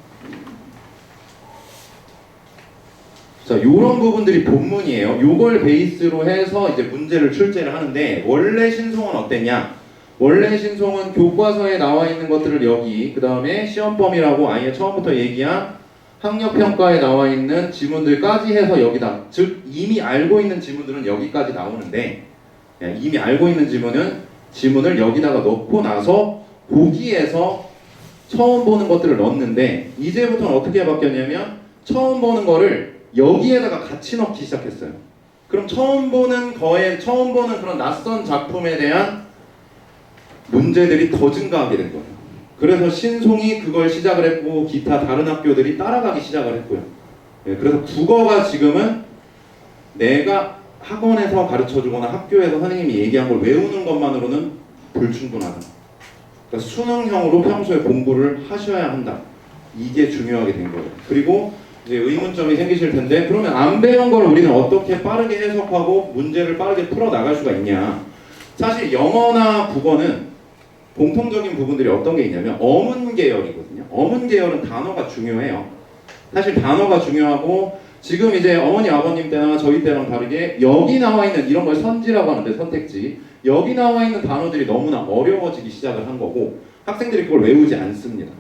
자, 요런 부분들이 본문이에요. 요걸 베이스로 해서 이제 문제를 출제를 하는데 원래 신송은 어땠냐? 원래 신송은 교과서에 나와 있는 것들을 여기 그 다음에 시험범위라고 아예 처음부터 얘기한 학력평가에 나와 있는 지문들까지 해서 여기다 즉 이미 알고 있는 지문들은 여기까지 나오는데 이미 알고 있는 지문을 여기다가 넣고 나서 보기에서 처음 보는 것들을 넣었는데 이제부터는 어떻게 바뀌었냐면 처음 보는 거를 여기에다가 같이 넣기 시작했어요. 그럼 처음 보는 그런 낯선 작품에 대한 문제들이 더 증가하게 된 거예요. 그래서 신송이 그걸 시작을 했고 기타 다른 학교들이 따라가기 시작을 했고요. 그래서 국어가 지금은 내가 학원에서 가르쳐주거나 학교에서 선생님이 얘기한 걸 외우는 것만으로는 불충분하다. 그러니까 수능형으로 평소에 공부를 하셔야 한다. 이게 중요하게 된 거예요. 그리고 이제 의문점이 생기실 텐데 그러면 안 배운 걸 우리는 어떻게 빠르게 해석하고 문제를 빠르게 풀어 나갈 수가 있냐? 사실 영어나 국어는 공통적인 부분들이 어떤 게 있냐면 어문 계열이거든요. 어문 계열은 단어가 중요해요. 사실 단어가 중요하고 지금 이제 어머니 아버님 때나 저희 때랑 다르게 여기 나와 있는 이런 걸 선지라고 하는데 선택지 여기 나와 있는 단어들이 너무나 어려워지기 시작을 한 거고 학생들이 그걸 외우지 않습니다.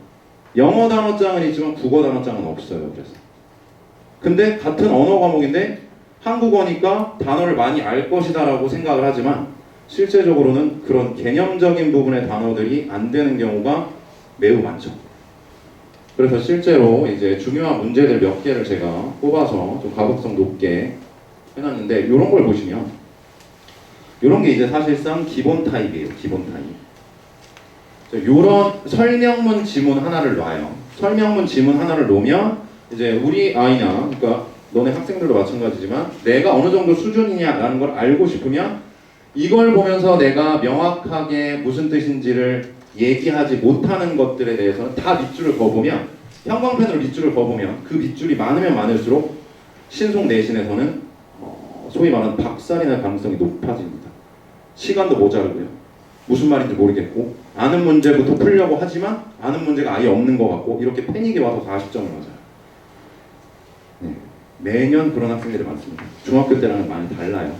영어 단어장은 있지만 국어 단어장은 없어요. 그래서 근데 같은 언어 과목인데 한국어니까 단어를 많이 알 것이다 라고 생각을 하지만 실제적으로는 그런 개념적인 부분의 단어들이 안 되는 경우가 매우 많죠. 그래서 실제로 이제 중요한 문제들 몇 개를 제가 뽑아서 좀 가독성 높게 해놨는데 이런 걸 보시면 이런 게 이제 사실상 기본 타입이에요. 기본 타입. 이런 설명문 지문 하나를 놔요. 설명문 지문 하나를 놓으면 이제 우리 아이나 그러니까 너네 학생들도 마찬가지지만 내가 어느 정도 수준이냐라는 걸 알고 싶으면 이걸 보면서 내가 명확하게 무슨 뜻인지를 얘기하지 못하는 것들에 대해서는 다 밑줄을 그어보면 형광펜으로 밑줄을 그어보면 그 밑줄이 많으면 많을수록 신송 내신에서는 소위 말하는 박살이 날 가능성이 높아집니다. 시간도 모자르고요. 무슨 말인지 모르겠고 아는 문제부터 풀려고 하지만 아는 문제가 아예 없는 것 같고 이렇게 패닉이 와서 40점을 맞아요. 네. 매년 그런 학생들이 많습니다. 중학교 때랑은 많이 달라요.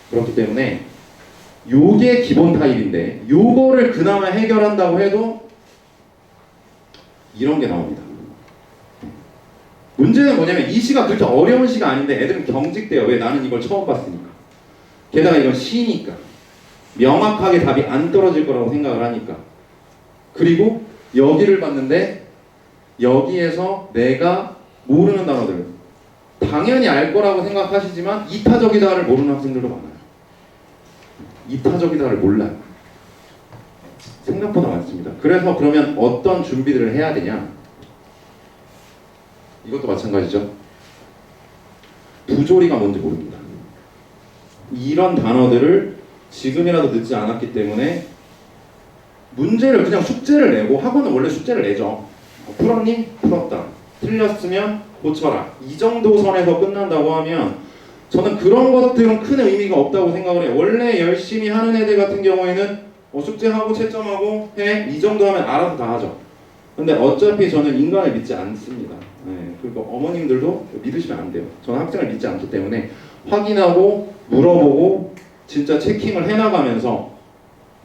그렇기 때문에 요게 기본 타입인데 요거를 그나마 해결한다고 해도 이런 게 나옵니다. 문제는 뭐냐면 이 시가 그렇게 어려운 시가 아닌데 애들은 경직돼요. 왜? 나는 이걸 처음 봤으니까. 게다가 이건 시니까. 명확하게 답이 안 떨어질 거라고 생각을 하니까. 그리고 여기를 봤는데 여기에서 내가 모르는 단어들 당연히 알 거라고 생각하시지만 이타적이다를 모르는 학생들도 많아요. 이타적이다를 몰라요. 생각보다 많습니다. 그래서 그러면 어떤 준비들을 해야 되냐? 이것도 마찬가지죠. 부조리가 뭔지 모릅니다. 이런 단어들을 지금이라도 늦지 않았기 때문에 문제를 그냥 숙제를 내고 학원은 원래 숙제를 내죠. 풀었니? 풀었다. 틀렸으면 고쳐라. 이 정도 선에서 끝난다고 하면 저는 그런 것들은 큰 의미가 없다고 생각을 해요. 원래 열심히 하는 애들 같은 경우에는 숙제하고 채점하고 해. 이 정도 하면 알아서 다 하죠. 근데 어차피 저는 인간을 믿지 않습니다. 네, 그리고 어머님들도 믿으시면 안 돼요. 저는 학생을 믿지 않기 때문에 확인하고 물어보고 진짜 체킹을 해나가면서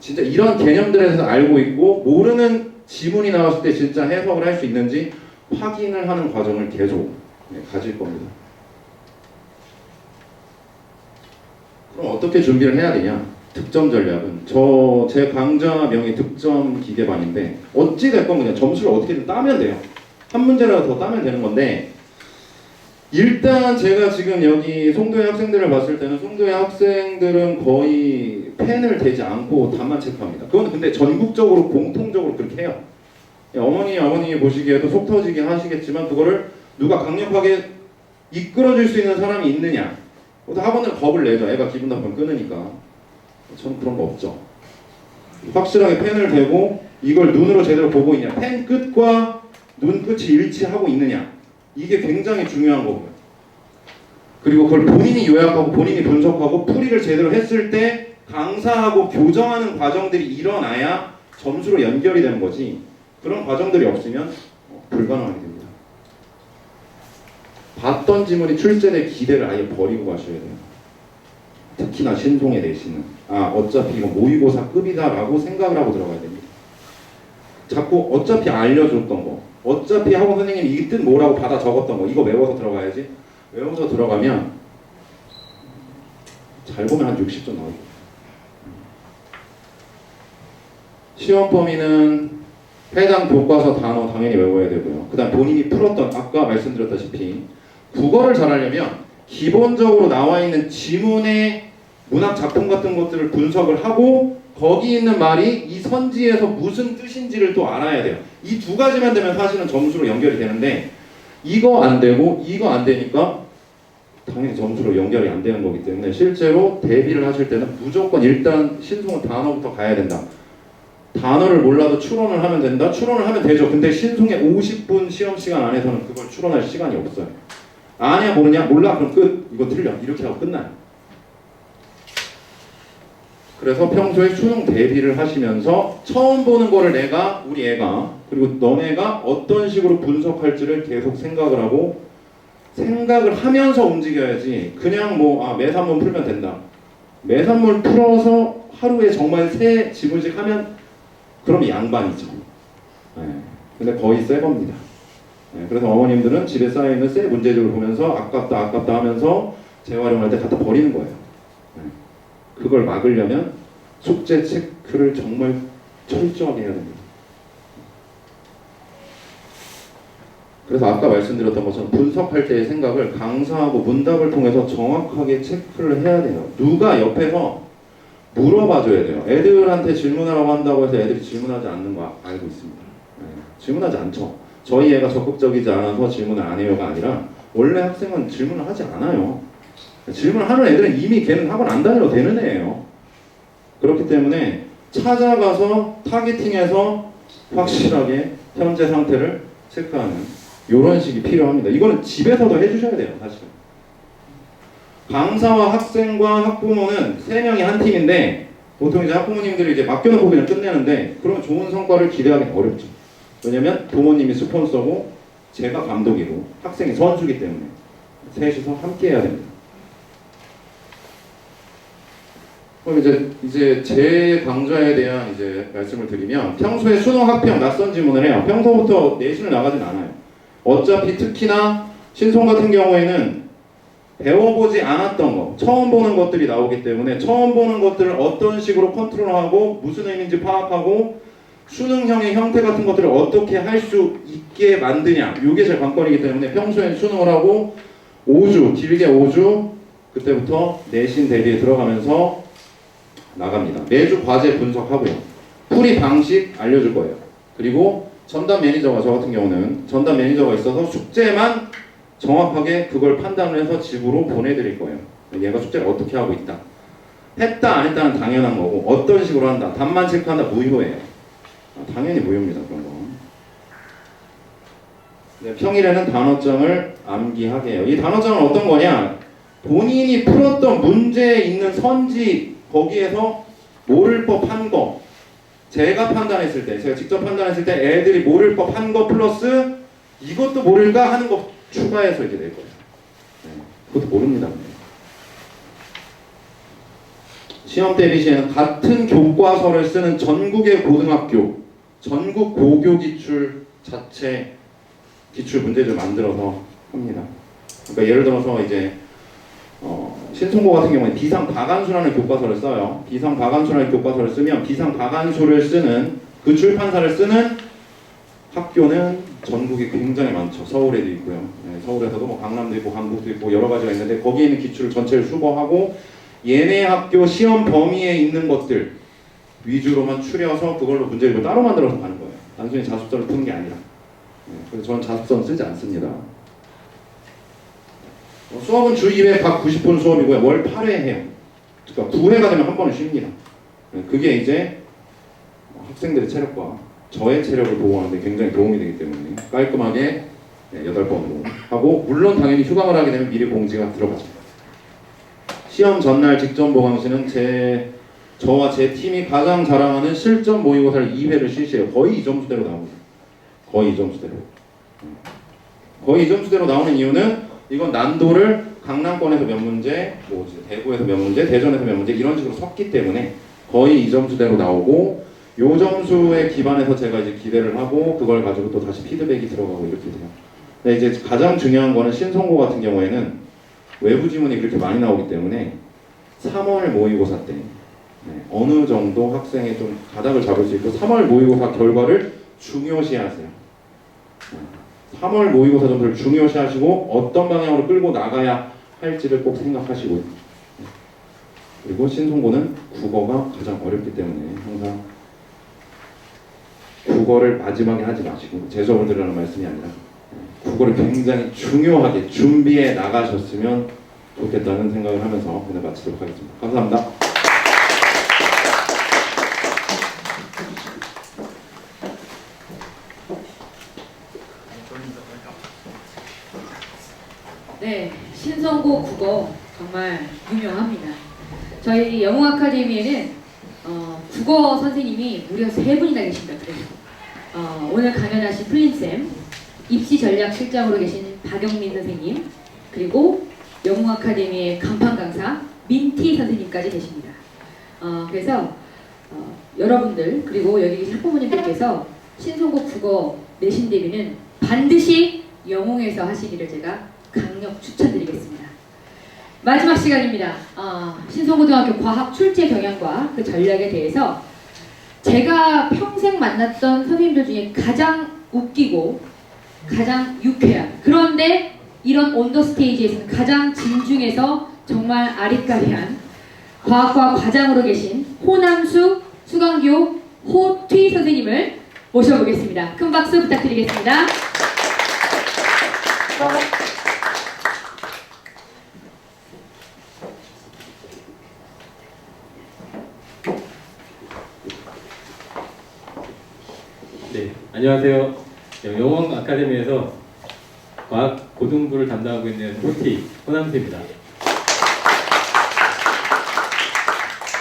진짜 이런 개념들에 대해서 알고 있고 모르는 지문이 나왔을 때 진짜 해석을 할 수 있는지 확인을 하는 과정을 계속 가질 겁니다. 그럼 어떻게 준비를 해야 되냐? 득점 전략은 제 강좌 명이 득점 기계반인데 어찌 됐건 그냥 점수를 어떻게든 따면 돼요. 한 문제라도 더 따면 되는 건데 일단 제가 지금 여기 송도의 학생들을 봤을 때는 송도의 학생들은 거의 펜을 대지 않고 답만 체크합니다. 그건 근데 전국적으로 공통적으로 그렇게 해요. 어머니 보시기에도 속 터지게 하시겠지만 그거를 누가 강력하게 이끌어줄 수 있는 사람이 있느냐 또 학원을 겁을 내죠. 애가 기분 나쁘면 끊으니까. 저는 그런 거 없죠. 확실하게 펜을 대고 이걸 눈으로 제대로 보고 있냐, 펜 끝과 눈 끝이 일치하고 있느냐, 이게 굉장히 중요한 거고요. 그리고 그걸 본인이 요약하고 본인이 분석하고 풀이를 제대로 했을 때 강사하고 교정하는 과정들이 일어나야 점수로 연결이 되는 거지, 그런 과정들이 없으면 불가능하게 됩니다. 봤던 지문이 출제될 기대를 아예 버리고 가셔야 돼요. 특히나 신송의 내신은 어차피 이거 모의고사급이다라고 생각을 하고 들어가야 됩니다. 자꾸 어차피 알려줬던 거, 어차피 학원 선생님이 이 뜻 뭐라고 받아 적었던 거, 이거 외워서 들어가야지. 외워서 들어가면 잘 보면 한 60점 나오고, 시험 범위는 해당 교과서 단어 당연히 외워야 되고요. 그 다음 본인이 풀었던, 아까 말씀드렸다시피 국어를 잘하려면 기본적으로 나와 있는 지문의 문학 작품 같은 것들을 분석을 하고 거기 있는 말이 이 선지에서 무슨 뜻인지를 또 알아야 돼요. 이 두 가지만 되면 사실은 점수로 연결이 되는데, 이거 안 되고 이거 안 되니까 당연히 점수로 연결이 안 되는 거기 때문에 실제로 대비를 하실 때는 무조건 일단 신송은 단어부터 가야 된다. 단어를 몰라도 추론을 하면 된다. 추론을 하면 되죠. 근데 신송의 50분 시험 시간 안에서는 그걸 추론할 시간이 없어요. 아냐 모르냐 몰라 그럼 끝, 이거 틀려, 이렇게 하고 끝나요. 그래서 평소에 수능 대비를 하시면서 처음 보는 거를 내가, 우리 애가, 그리고 너네가 어떤 식으로 분석할지를 계속 생각을 하고 생각을 하면서 움직여야지, 그냥 매산문 풀면 된다, 매산문 풀어서 하루에 정말 3지문씩 하면 그럼 양반이죠. 근데 거의 새 겁니다. 그래서 어머님들은 집에 쌓여있는 새 문제집을 보면서 아깝다 하면서 재활용할 때 갖다 버리는 거예요. 그걸 막으려면 숙제 체크를 정말 철저하게 해야 됩니다. 그래서 아까 말씀드렸던 것처럼 분석할 때의 생각을 강사하고 문답을 통해서 정확하게 체크를 해야 돼요. 누가 옆에서 물어봐줘야 돼요. 애들한테 질문하라고 한다고 해서 애들이 질문하지 않는 거 알고 있습니다. 질문하지 않죠. 저희 애가 적극적이지 않아서 질문을 안 해요가 아니라 원래 학생은 질문을 하지 않아요. 질문을 하는 애들은 이미 걔는 학원 안 다녀도 되는 애예요. 그렇기 때문에 찾아가서 타겟팅해서 확실하게 현재 상태를 체크하는 이런 식이 필요합니다. 이거는 집에서도 해주셔야 돼요, 사실. 강사와 학생과 학부모는 3명이 한 팀인데 보통 이제 학부모님들이 이제 맡겨놓고 그냥 끝내는데 그러면 좋은 성과를 기대하기 어렵죠. 왜냐면 부모님이 스폰서고 제가 감독이고 학생이 선수기 때문에 셋이서 함께 해야 됩니다. 그럼 이제 제 강좌에 대한 이제 말씀을 드리면, 평소에 수능 학평 낯선 지문을 해요. 평소부터 내신을 나가진 않아요. 어차피 특히나 신송 같은 경우에는 배워보지 않았던 거, 처음 보는 것들이 나오기 때문에 처음 보는 것들을 어떤 식으로 컨트롤하고 무슨 의미인지 파악하고 수능형의 형태 같은 것들을 어떻게 할 수 있게 만드냐, 이게 제 관건이기 때문에 평소엔 수능을 하고 5주, 길게 5주 그때부터 내신 대비에 들어가면서 나갑니다. 매주 과제 분석하고요. 풀이 방식 알려줄 거예요. 그리고 전담 매니저가, 저 같은 경우는 전담 매니저가 있어서 숙제만 정확하게 그걸 판단을 해서 집으로 보내드릴 거예요. 얘가 숙제를 어떻게 하고 있다, 했다 안 했다는 당연한 거고 어떤 식으로 한다, 답만 체크한다, 무효예요. 당연히 무효입니다, 그런 거. 네, 평일에는 단어장을 암기하게 해요. 이 단어장은 어떤 거냐, 본인이 풀었던 문제에 있는 선지, 거기에서 모를 법한 거, 제가 판단했을 때, 제가 직접 판단했을 때 애들이 모를 법한 거 플러스 이것도 모를까 하는 거 추가해서 이렇게 낼 거예요. 그것도 모릅니다. 시험 대비 시에는 같은 교과서를 쓰는 전국의 고등학교, 전국 고교 기출 자체 기출 문제를 만들어서 합니다. 그러니까 예를 들어서 이제 신송고 같은 경우에 비상다간수라는 교과서를 써요. 비상다간수라는 교과서를 쓰면 비상다간수를 쓰는 그 출판사를 쓰는 학교는 전국에 굉장히 많죠. 서울에도 있고요. 서울에서도 뭐 강남도 있고 강북도 있고 여러 가지가 있는데 거기에 있는 기출을 전체를 수거하고 얘네 학교 시험 범위에 있는 것들 위주로만 추려서 그걸로 문제를 따로 만들어서 가는 거예요. 단순히 자습서를 푸는 게 아니라. 그래서 저는 자습서는 쓰지 않습니다. 수업은 주 2회 각 90분 수업이고요. 월 8회 해요. 그러니까 9회가 되면 한 번은 쉽니다. 그게 이제 학생들의 체력과 저의 체력을 보호하는 데 굉장히 도움이 되기 때문에 깔끔하게 8번으로 하고, 물론 당연히 휴강을 하게 되면 미리 공지가 들어가죠. 시험 전날 직전 보강시는 저와 제 팀이 가장 자랑하는 실전 모의고사를 2회를 실시해요. 거의 이 점수대로 나옵니다. 거의 이 점수대로. 거의 이 점수대로 나오는 이유는 이건 난도를 강남권에서 몇 문제, 뭐 대구에서 몇 문제, 대전에서 몇 문제 이런 식으로 섞기 때문에 거의 이 점수대로 나오고, 요 점수에 기반해서 제가 이제 기대를 하고 그걸 가지고 또 다시 피드백이 들어가고 이렇게 돼요. 근데 이제 가장 중요한 거는 신성고 같은 경우에는 외부 지문이 그렇게 많이 나오기 때문에 3월 모의고사 때 어느 정도 학생의 좀 가닥을 잡을 수 있고 3월 모의고사 결과를 중요시하세요. 3월 모의고사 점수를 중요시하시고 어떤 방향으로 끌고 나가야 할지를 꼭 생각하시고요. 그리고 신성고는 국어가 가장 어렵기 때문에 항상 국어를 마지막에 하지 마시고, 제 수업을 들으라는 말씀이 아니라 국어를 굉장히 중요하게 준비해 나가셨으면 좋겠다는 생각을 하면서 오늘 마치도록 하겠습니다. 감사합니다. 네, 신성고 국어 정말 유명합니다. 저희 영웅 아카데미에는 국어 선생님이 무려 3분이나 계십니다. 그래서 오늘 강연하신 플린쌤, 입시 전략 실장으로 계신 박영민 선생님, 그리고 영웅 아카데미의 간판 강사 민티 선생님까지 계십니다. 그래서 여러분들 그리고 여기 계신 학부모님들께서 신성고 국어 내신 대비는 반드시 영웅에서 하시기를 제가 강력 추천드리겠습니다. 마지막 시간입니다. 신성고등학교 과학 출제 경향과 그 전략에 대해서 제가 평생 만났던 선생님들 중에 가장 웃기고 가장 유쾌한, 그런데 이런 언더스테이지에서는 가장 진중해서 정말 아리까리한 과학과 과장으로 계신 호남수 수강교 호튀 선생님을 모셔보겠습니다. 큰 박수 부탁드리겠습니다. 네, 안녕하세요. 영웅 아카데미에서 과학 고등부를 담당하고 있는 호티 호남수입니다.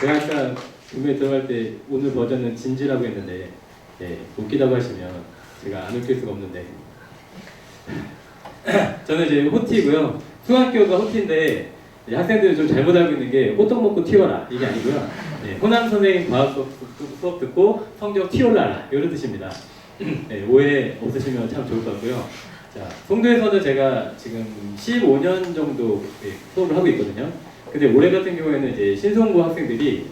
제가 아까 분명히 들어갈 때 오늘 버전은 진지라고 했는데 웃기다고 하시면 제가 안 웃길 수가 없는데 저는 이제 호티고요. 수학교가 호티인데 학생들이 좀 잘못 알고 있는 게 호떡 먹고 튀어라 이게 아니고요. 호남 선생님 과학 수업 듣고 성적 튀어올라라 이런 뜻입니다. 오해 없으시면 참 좋을 것 같고요. 자, 송도에서는 제가 지금 15년 정도 수업을 하고 있거든요. 근데 올해 같은 경우에는 이제 신성고 학생들이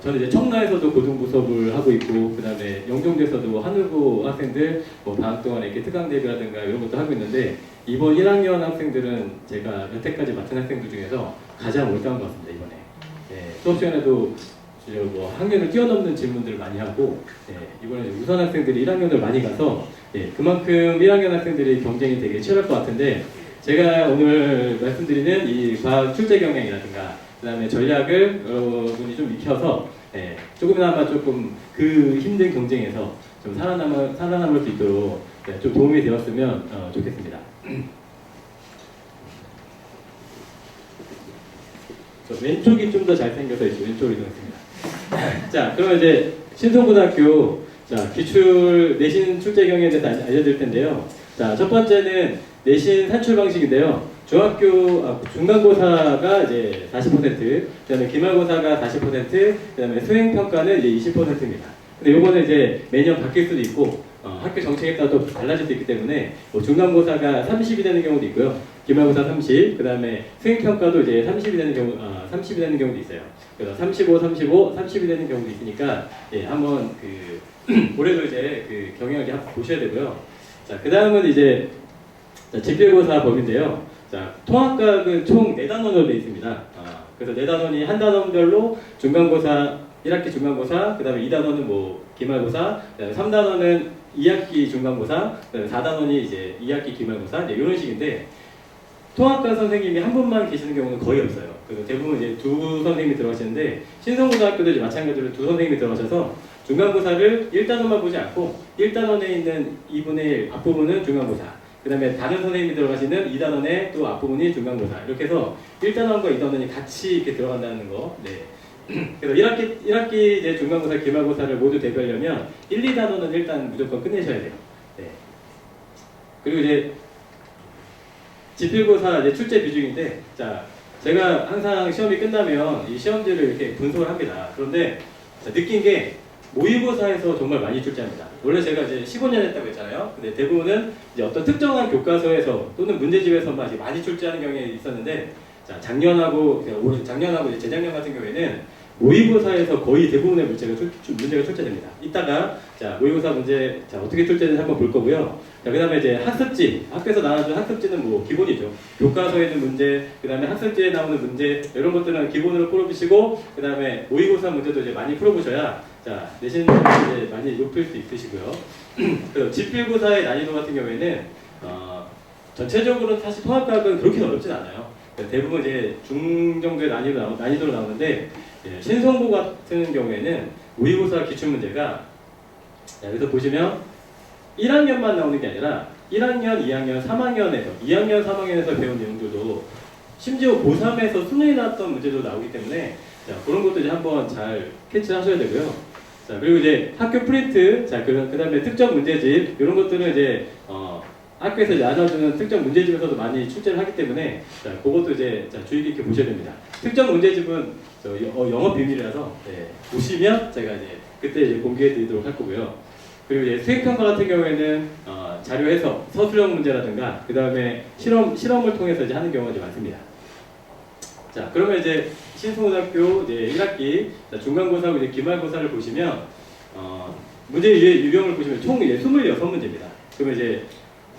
저는 이제 청라에서도 고등부 수업을 하고 있고, 그 다음에 영종도에서도 하늘고 학생들 뭐 방학 동안에 이렇게 특강 대비라든가 이런 것도 하고 있는데, 이번 1학년 학생들은 제가 여태까지 맡은 학생들 중에서 가장 올라온 것 같습니다. 이번에 수업 시간에도 뭐 학년을 뛰어넘는 질문들을 많이 하고, 이번에 우선 학생들이 1학년을 많이 가서 그만큼 1학년 학생들이 경쟁이 되게 치열할 것 같은데, 제가 오늘 말씀드리는 이 과학 출제 경향이라든가 그 다음에 전략을 여러분이 좀 익혀서 조금이나마 조금 그 힘든 경쟁에서 좀 살아남을 수 있도록 좀 도움이 되었으면 좋겠습니다. 왼쪽이 좀 더 잘생겨서 이제 왼쪽으로 이동했습니다. 자, 그러면 이제 신성고등학교 기출 내신 출제 경향에 대해서 알려드릴 텐데요. 자, 첫 번째는 내신 산출 방식인데요. 중간고사가 이제 40%, 그다음에 기말고사가 40%, 그다음에 수행평가는 이제 20%입니다. 근데 요거는 이제 매년 바뀔 수도 있고 학교 정책에 따라 또 달라질 수 있기 때문에 뭐 중간고사가 30이 되는 경우도 있고요. 기말고사 30, 그다음에 수행평가도 이제 30이 되는 경우도 있어요. 그래서 35, 35, 30이 되는 경우도 있으니까 한번 올해도 이제 경영하게 한번 보셔야 되고요. 자, 그다음은 이제 집필고사 범위인데요. 자, 통합각은 총 4단원으로 되어 있습니다. 그래서 4단원이 한 단원별로 중간고사, 1학기 중간고사, 그 다음에 2단원은 뭐 기말고사, 그 다음에 3단원은 2학기 중간고사, 그 다음에 4단원이 이제 2학기 기말고사, 이런 식인데, 통합과 선생님이 한 분만 계시는 경우는 거의 없어요. 그래서 대부분 이제 두 선생님이 들어가시는데 신성고등학교도 이제 마찬가지로 두 선생님이 들어가셔서 중간고사를 1단원만 보지 않고 1단원에 있는 2분의 1 앞부분은 중간고사, 그 다음에 다른 선생님이 들어가시는 2단원의 또 앞부분이 중간고사, 이렇게 해서 1단원과 2단원이 같이 이렇게 들어간다는 거. 네. 그래서 1학기 이제 중간고사, 기말고사를 모두 대비하려면 1, 2단원은 일단 무조건 끝내셔야 돼요. 네. 그리고 이제 지필고사 이제 출제 비중인데, 자, 제가 항상 시험이 끝나면 이 시험지를 이렇게 분석을 합니다. 그런데 자, 느낀 게 모의고사에서 정말 많이 출제합니다. 원래 제가 이제 15년 했다고 했잖아요. 근데 대부분은 이제 어떤 특정한 교과서에서 또는 문제집에서만 이제 많이 출제하는 경향이 있었는데, 자, 작년하고 이제 재작년 같은 경우에는 모의고사에서 거의 대부분의 문제가 출제됩니다. 이따가 자, 모의고사 문제 자, 어떻게 출제되는지 한번 볼 거고요. 자, 그다음에 이제 학습지, 학교에서 나와준 학습지는 뭐 기본이죠. 교과서에 있는 문제, 그다음에 학습지에 나오는 문제, 이런 것들은 기본으로 풀어보시고, 그다음에 모의고사 문제도 이제 많이 풀어보셔야 자, 내신 이제 많이 높일 수 있으시고요. 그 지필고사의 난이도 같은 경우에는 전체적으로는 사실 통합과학은 그렇게 어렵진 않아요. 대부분 이제 중정도의 난이도로 나오는데, 예, 신성고 같은 경우에는 모의고사 기출문제가, 자, 여기서 보시면 1학년만 나오는 게 아니라 1학년, 2학년, 3학년에서 배운 내용들도 심지어 고3에서 수능이 나왔던 문제도 나오기 때문에 자, 그런 것도 이제 한번 잘 캐치하셔야 되고요. 자, 그리고 이제 학교 프린트, 자, 그 다음에 특정 문제집, 이런 것들은 이제 학교에서 이제 나눠주는 특정 문제집에서도 많이 출제를 하기 때문에 자, 그것도 이제 자, 주의 깊게 보셔야 됩니다. 특정 문제집은 영업 비밀이라서 네, 보시면 제가 이제 그때 이제 공개해 드리도록 할 거고요. 그리고 이제 수행평가 같은 경우에는 자료 해석, 서술형 문제라든가 그 다음에 실험을 통해서 이제 하는 경우가 이제 많습니다. 자, 그러면 이제 신성고등학교 이제 1학기 중간고사하고 이제 기말고사를 보시면 문제 유형을 보시면 총 이제 26문제입니다. 그러면 이제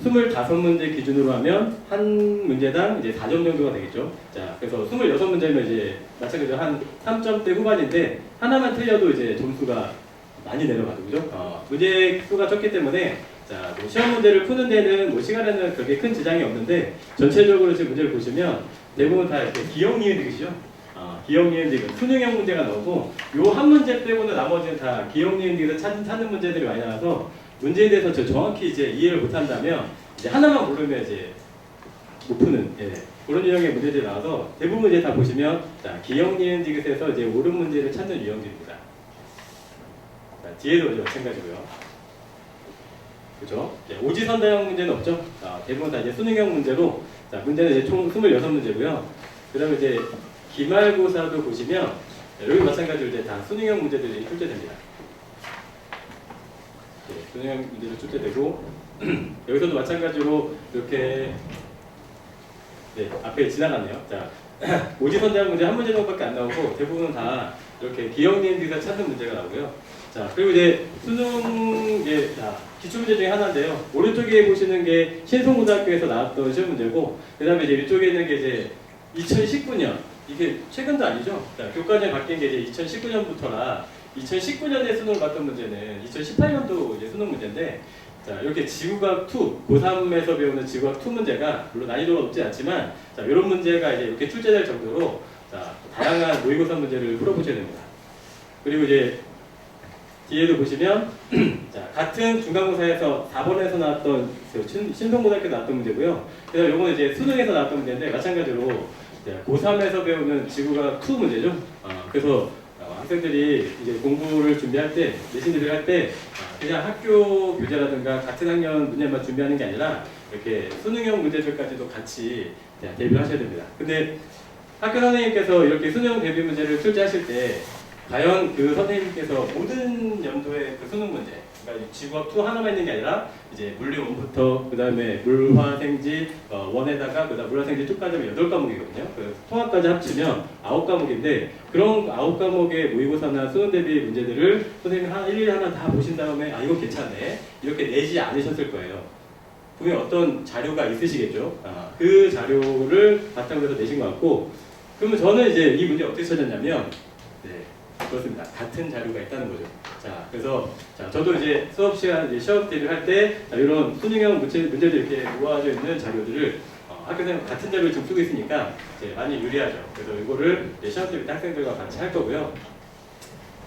25문제 기준으로 하면 한 문제당 이제 4점 정도가 되겠죠. 자, 그래서 26문제면 이제 마찬가지로 한 3점대 후반인데 하나만 틀려도 이제 점수가 많이 내려가죠, 그죠? 문제 수가 적기 때문에 자, 뭐 시험 문제를 푸는 데는 뭐 시간에는 그렇게 큰 지장이 없는데 전체적으로 지금 문제를 보시면 대부분 다 이렇게 기억 니은 디귿이죠. 기억 니은 디귿 수능형 문제가 나오고 요 한 문제 빼고는 나머지는 다 기억 니은 디귿을 찾는 문제들이 많이 나와서 문제에 대해서 정확히 이제 이해를 못한다면 이제 하나만 모르면 이제 못 푸는 그런 유형의 문제들이 나와서 대부분 이제 다 보시면 자, 기억 니은 디귿에서 이제 옳은 문제를 찾는 유형들입니다. 자, 뒤에도 이제 마찬가지고요. 그죠? 오지선다형 문제는 없죠? 대부분 다 이제 수능형 문제로 자, 문제는 이제 총 26문제고요. 그 다음에 이제 기말고사도 보시면 여기 마찬가지로 이제 다 수능형 문제들이 출제됩니다. 네, 수능형 문제도 출제되고 여기서도 마찬가지로 이렇게 네, 앞에 지나갔네요. 자, 오지선다형 문제 한 문제 정도밖에 안 나오고 대부분 다 이렇게 기억 니은 디귿 찾는 문제가 나오고요. 자, 그리고 이제 수능 기출문제 중에 하나인데요. 오른쪽에 보시는 게 신성고등학교에서 나왔던 시험 문제고, 그 다음에 이제 이쪽에 있는 게 이제 2019년, 이게 최근도 아니죠. 자, 교과전이 바뀐 게 이제 2019년부터라 2019년에 수능을 봤던 문제는 2018년도 이제 수능 문제인데, 자, 이렇게 지구과학 2, 고3에서 배우는 지구과학 2 문제가 물론 난이도가 높지 않지만, 자, 이런 문제가 이제 이렇게 출제될 정도로 자, 다양한 모의고사 문제를 풀어보셔야 됩니다. 그리고 이제 뒤에도 보시면 자, 같은 중간고사에서 4번에서 나왔던 신성고등학교 나왔던 문제고요. 그래서 요거는 이제 수능에서 나왔던 문제인데 마찬가지로 고3에서 배우는 지구과학 2 문제죠. 그래서 학생들이 이제 공부를 준비할 때, 내신들을 할 때 그냥 학교 교재라든가 같은 학년 문제만 준비하는 게 아니라 이렇게 수능형 문제들까지도 같이 대비를 하셔야 됩니다. 근데 학교 선생님께서 이렇게 수능 대비 문제를 출제하실 때 과연 그 선생님께서 모든 연도의 그 수능 문제, 그러니까 지구학 2 하나만 있는 게 아니라 이제 물리 1부터 그 다음에 물화생지 1에다가 그 다음 물화생지 2까지 하면 8과목이거든요. 그 통합까지 합치면 9과목인데 그런 9과목의 모의고사나 수능 대비 문제들을 선생님이 일일이 하나 다 보신 다음에 이거 괜찮네 이렇게 내지 않으셨을 거예요. 분명히 어떤 자료가 있으시겠죠. 그 자료를 바탕으로 해서 내신 것 같고, 그러면 저는 이제 이 문제 어떻게 찾았냐면 그렇습니다. 같은 자료가 있다는 거죠. 자, 그래서 자, 저도 이제 수업 시간 시험 대비를 할 때 이런 수능형 문제들 이렇게 모아져 있는 자료들을 학교생 같은 자료를 지금 쓰고 있으니까 이제 많이 유리하죠. 그래서 이거를 이제 시험 때 학생들과 같이 할 거고요.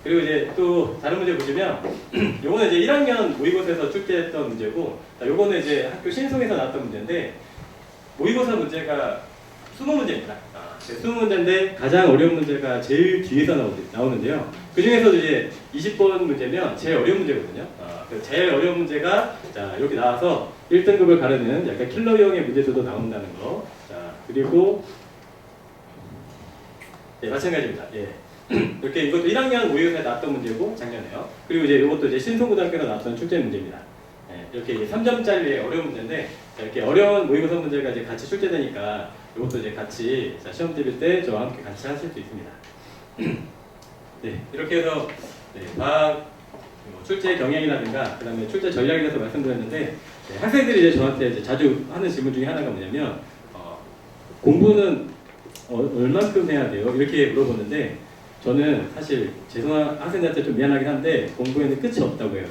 그리고 이제 또 다른 문제 보시면 요거는 이제 1학년 모의고사에서 출제했던 문제고, 요거는 이제 학교 신송에서 나왔던 문제인데 모의고사 문제가 20문제입니다. 20문제인데 가장 어려운 문제가 제일 뒤에서 나오는데요. 그 중에서도 이제 20번 문제면 제일 어려운 문제거든요. 제일 어려운 문제가 자 이렇게 나와서 1등급을 가르는 약간 킬러형의 문제들도 나온다는 거. 자 그리고 네, 마찬가지입니다. 예. 이렇게 이것도 1학년 모의고사에 나왔던 문제고 작년에요. 그리고 이제 이것도 이제 신송고등학교에서 나왔던 출제 문제입니다. 예, 이렇게 3점짜리의 어려운 문제인데 이렇게 어려운 모의고사 문제가 이제 같이 출제되니까 이것도 이제 같이 시험 드릴 때 저와 함께 같이 하실 수 있습니다. 네, 이렇게 해서 네, 과학 출제 경향이라든가 그다음에 출제 전략에 대해서 말씀드렸는데 네, 학생들이 이제 저한테 이제 자주 하는 질문 중에 하나가 뭐냐면 공부는 얼만큼 해야 돼요? 이렇게 물어보는데 저는 사실 죄송한 학생들한테 좀 미안하긴 한데 공부에는 끝이 없다고 해요.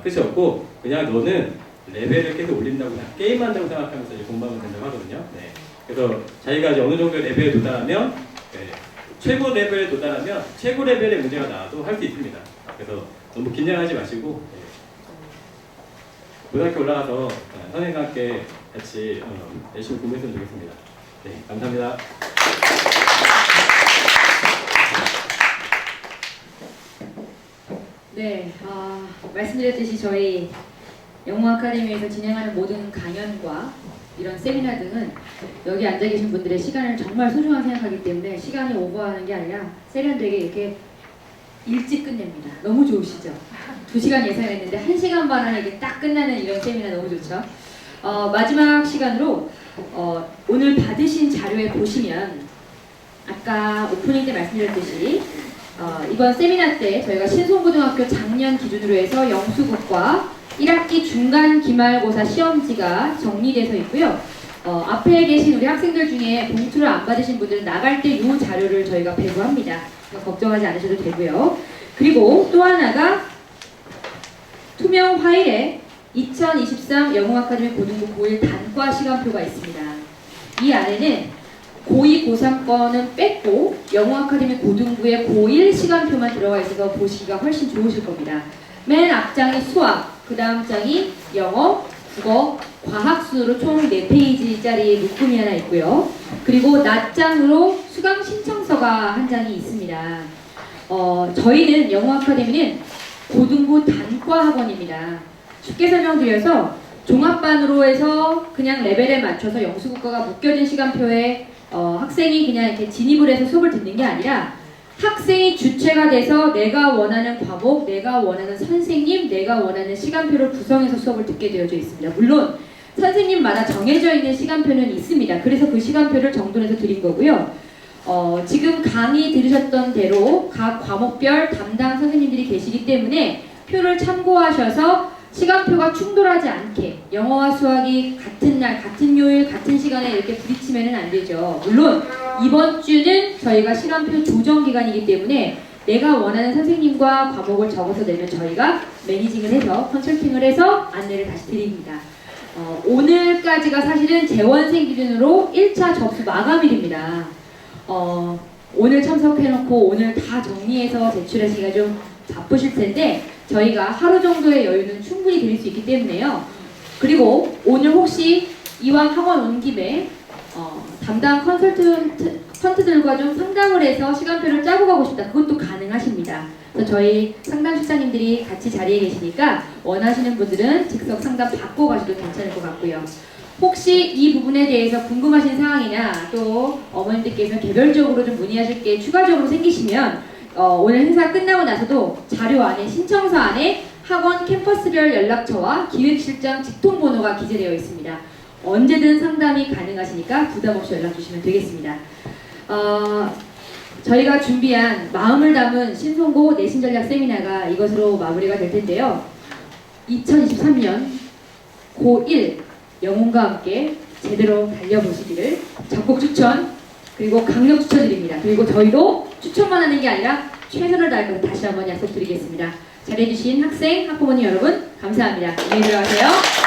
끝이 없고 그냥 너는 레벨을 계속 올린다고 그냥 게임한다고 생각하면서 이제 공부하면 된다고 하거든요. 네. 그래서 자기가 이제 어느 정도 레벨에 도달하면 네, 최고 레벨에 도달하면 최고 레벨의 문제가 나와도 할 수 있습니다. 그래서 너무 긴장하지 마시고 네. 고등학교 올라가서 선생님과 함께 같이 열심히 공부했으면 좋겠습니다. 네, 감사합니다. 네, 말씀드렸듯이 저희 영어 아카데미에서 진행하는 모든 강연과 이런 세미나 등은 여기 앉아 계신 분들의 시간을 정말 소중하게 생각하기 때문에 시간이 오버하는 게 아니라 세련되게 이렇게 일찍 끝냅니다. 너무 좋으시죠? 2시간 예상했는데 1시간 반 안에 이게 딱 끝나는 이런 세미나 너무 좋죠? 마지막 시간으로 오늘 받으신 자료에 보시면 아까 오프닝 때 말씀드렸듯이 이번 세미나 때 저희가 신송고등학교 작년 기준으로 해서 영수국과 1학기 중간 기말고사 시험지가 정리돼서 있고요. 앞에 계신 우리 학생들 중에 봉투를 안 받으신 분들은 나갈 때 이 자료를 저희가 배부합니다. 걱정하지 않으셔도 되고요. 그리고 또 하나가 투명 파일에 2023 영어 아카데미 고등부 고1 단과 시간표가 있습니다. 이 안에는 고2, 고3거는 뺐고 영어 아카데미 고등부의 고1 시간표만 들어가 있어서 보시기가 훨씬 좋으실 겁니다. 맨 앞장이 수학, 그 다음 장이 영어, 국어, 과학 순으로 총 4페이지짜리 묶음이 하나 있고요. 그리고 낮장으로 수강 신청서가 한 장이 있습니다. 저희는 영어 아카데미는 고등부 단과 학원입니다. 쉽게 설명드려서 종합반으로 해서 그냥 레벨에 맞춰서 영수국어가 묶여진 시간표에 학생이 그냥 이렇게 진입을 해서 수업을 듣는 게 아니라 학생이 주체가 돼서 내가 원하는 과목, 내가 원하는 선생님, 내가 원하는 시간표를 구성해서 수업을 듣게 되어져 있습니다. 물론 선생님마다 정해져 있는 시간표는 있습니다. 그래서 그 시간표를 정돈해서 드린 거고요. 지금 강의 들으셨던 대로 각 과목별 담당 선생님들이 계시기 때문에 표를 참고하셔서 시간표가 충돌하지 않게 영어와 수학이 같은 날, 같은 요일, 같은 시간에 이렇게 부딪히면 안 되죠. 물론 이번 주는 저희가 시간표 조정 기간이기 때문에 내가 원하는 선생님과 과목을 적어서 내면 저희가 매니징을 해서 컨설팅을 해서 안내를 다시 드립니다. 오늘까지가 사실은 재원생 기준으로 1차 접수 마감일입니다. 오늘 참석해놓고 오늘 다 정리해서 제출하시기가 좀 바쁘실 텐데 저희가 하루 정도의 여유는 충분히 드릴 수 있기 때문에요. 그리고 오늘 혹시 이왕 학원 온 김에 담당 컨설턴트들과 좀 상담을 해서 시간표를 짜고 가고 싶다. 그것도 가능하십니다. 그래서 저희 상담실장님들이 같이 자리에 계시니까 원하시는 분들은 즉석 상담 받고 가셔도 괜찮을 것 같고요. 혹시 이 부분에 대해서 궁금하신 사항이나 또 어머님들께서 개별적으로 좀 문의하실 게 추가적으로 생기시면 오늘 행사 끝나고 나서도 자료 안에 신청서 안에 학원 캠퍼스별 연락처와 기획실장 직통번호가 기재되어 있습니다. 언제든 상담이 가능하시니까 부담 없이 연락 주시면 되겠습니다. 저희가 준비한 마음을 담은 신송고 내신전략 세미나가 이것으로 마무리가 될 텐데요. 2023년 고1 영혼과 함께 제대로 달려보시기를 적극 추천 그리고 강력 추천드립니다. 그리고 저희도 추천만 하는 게 아니라 최선을 다할 것을 다시 한번 약속드리겠습니다. 잘해주신 학생, 학부모님 여러분 감사합니다. 안녕히 들어가세요.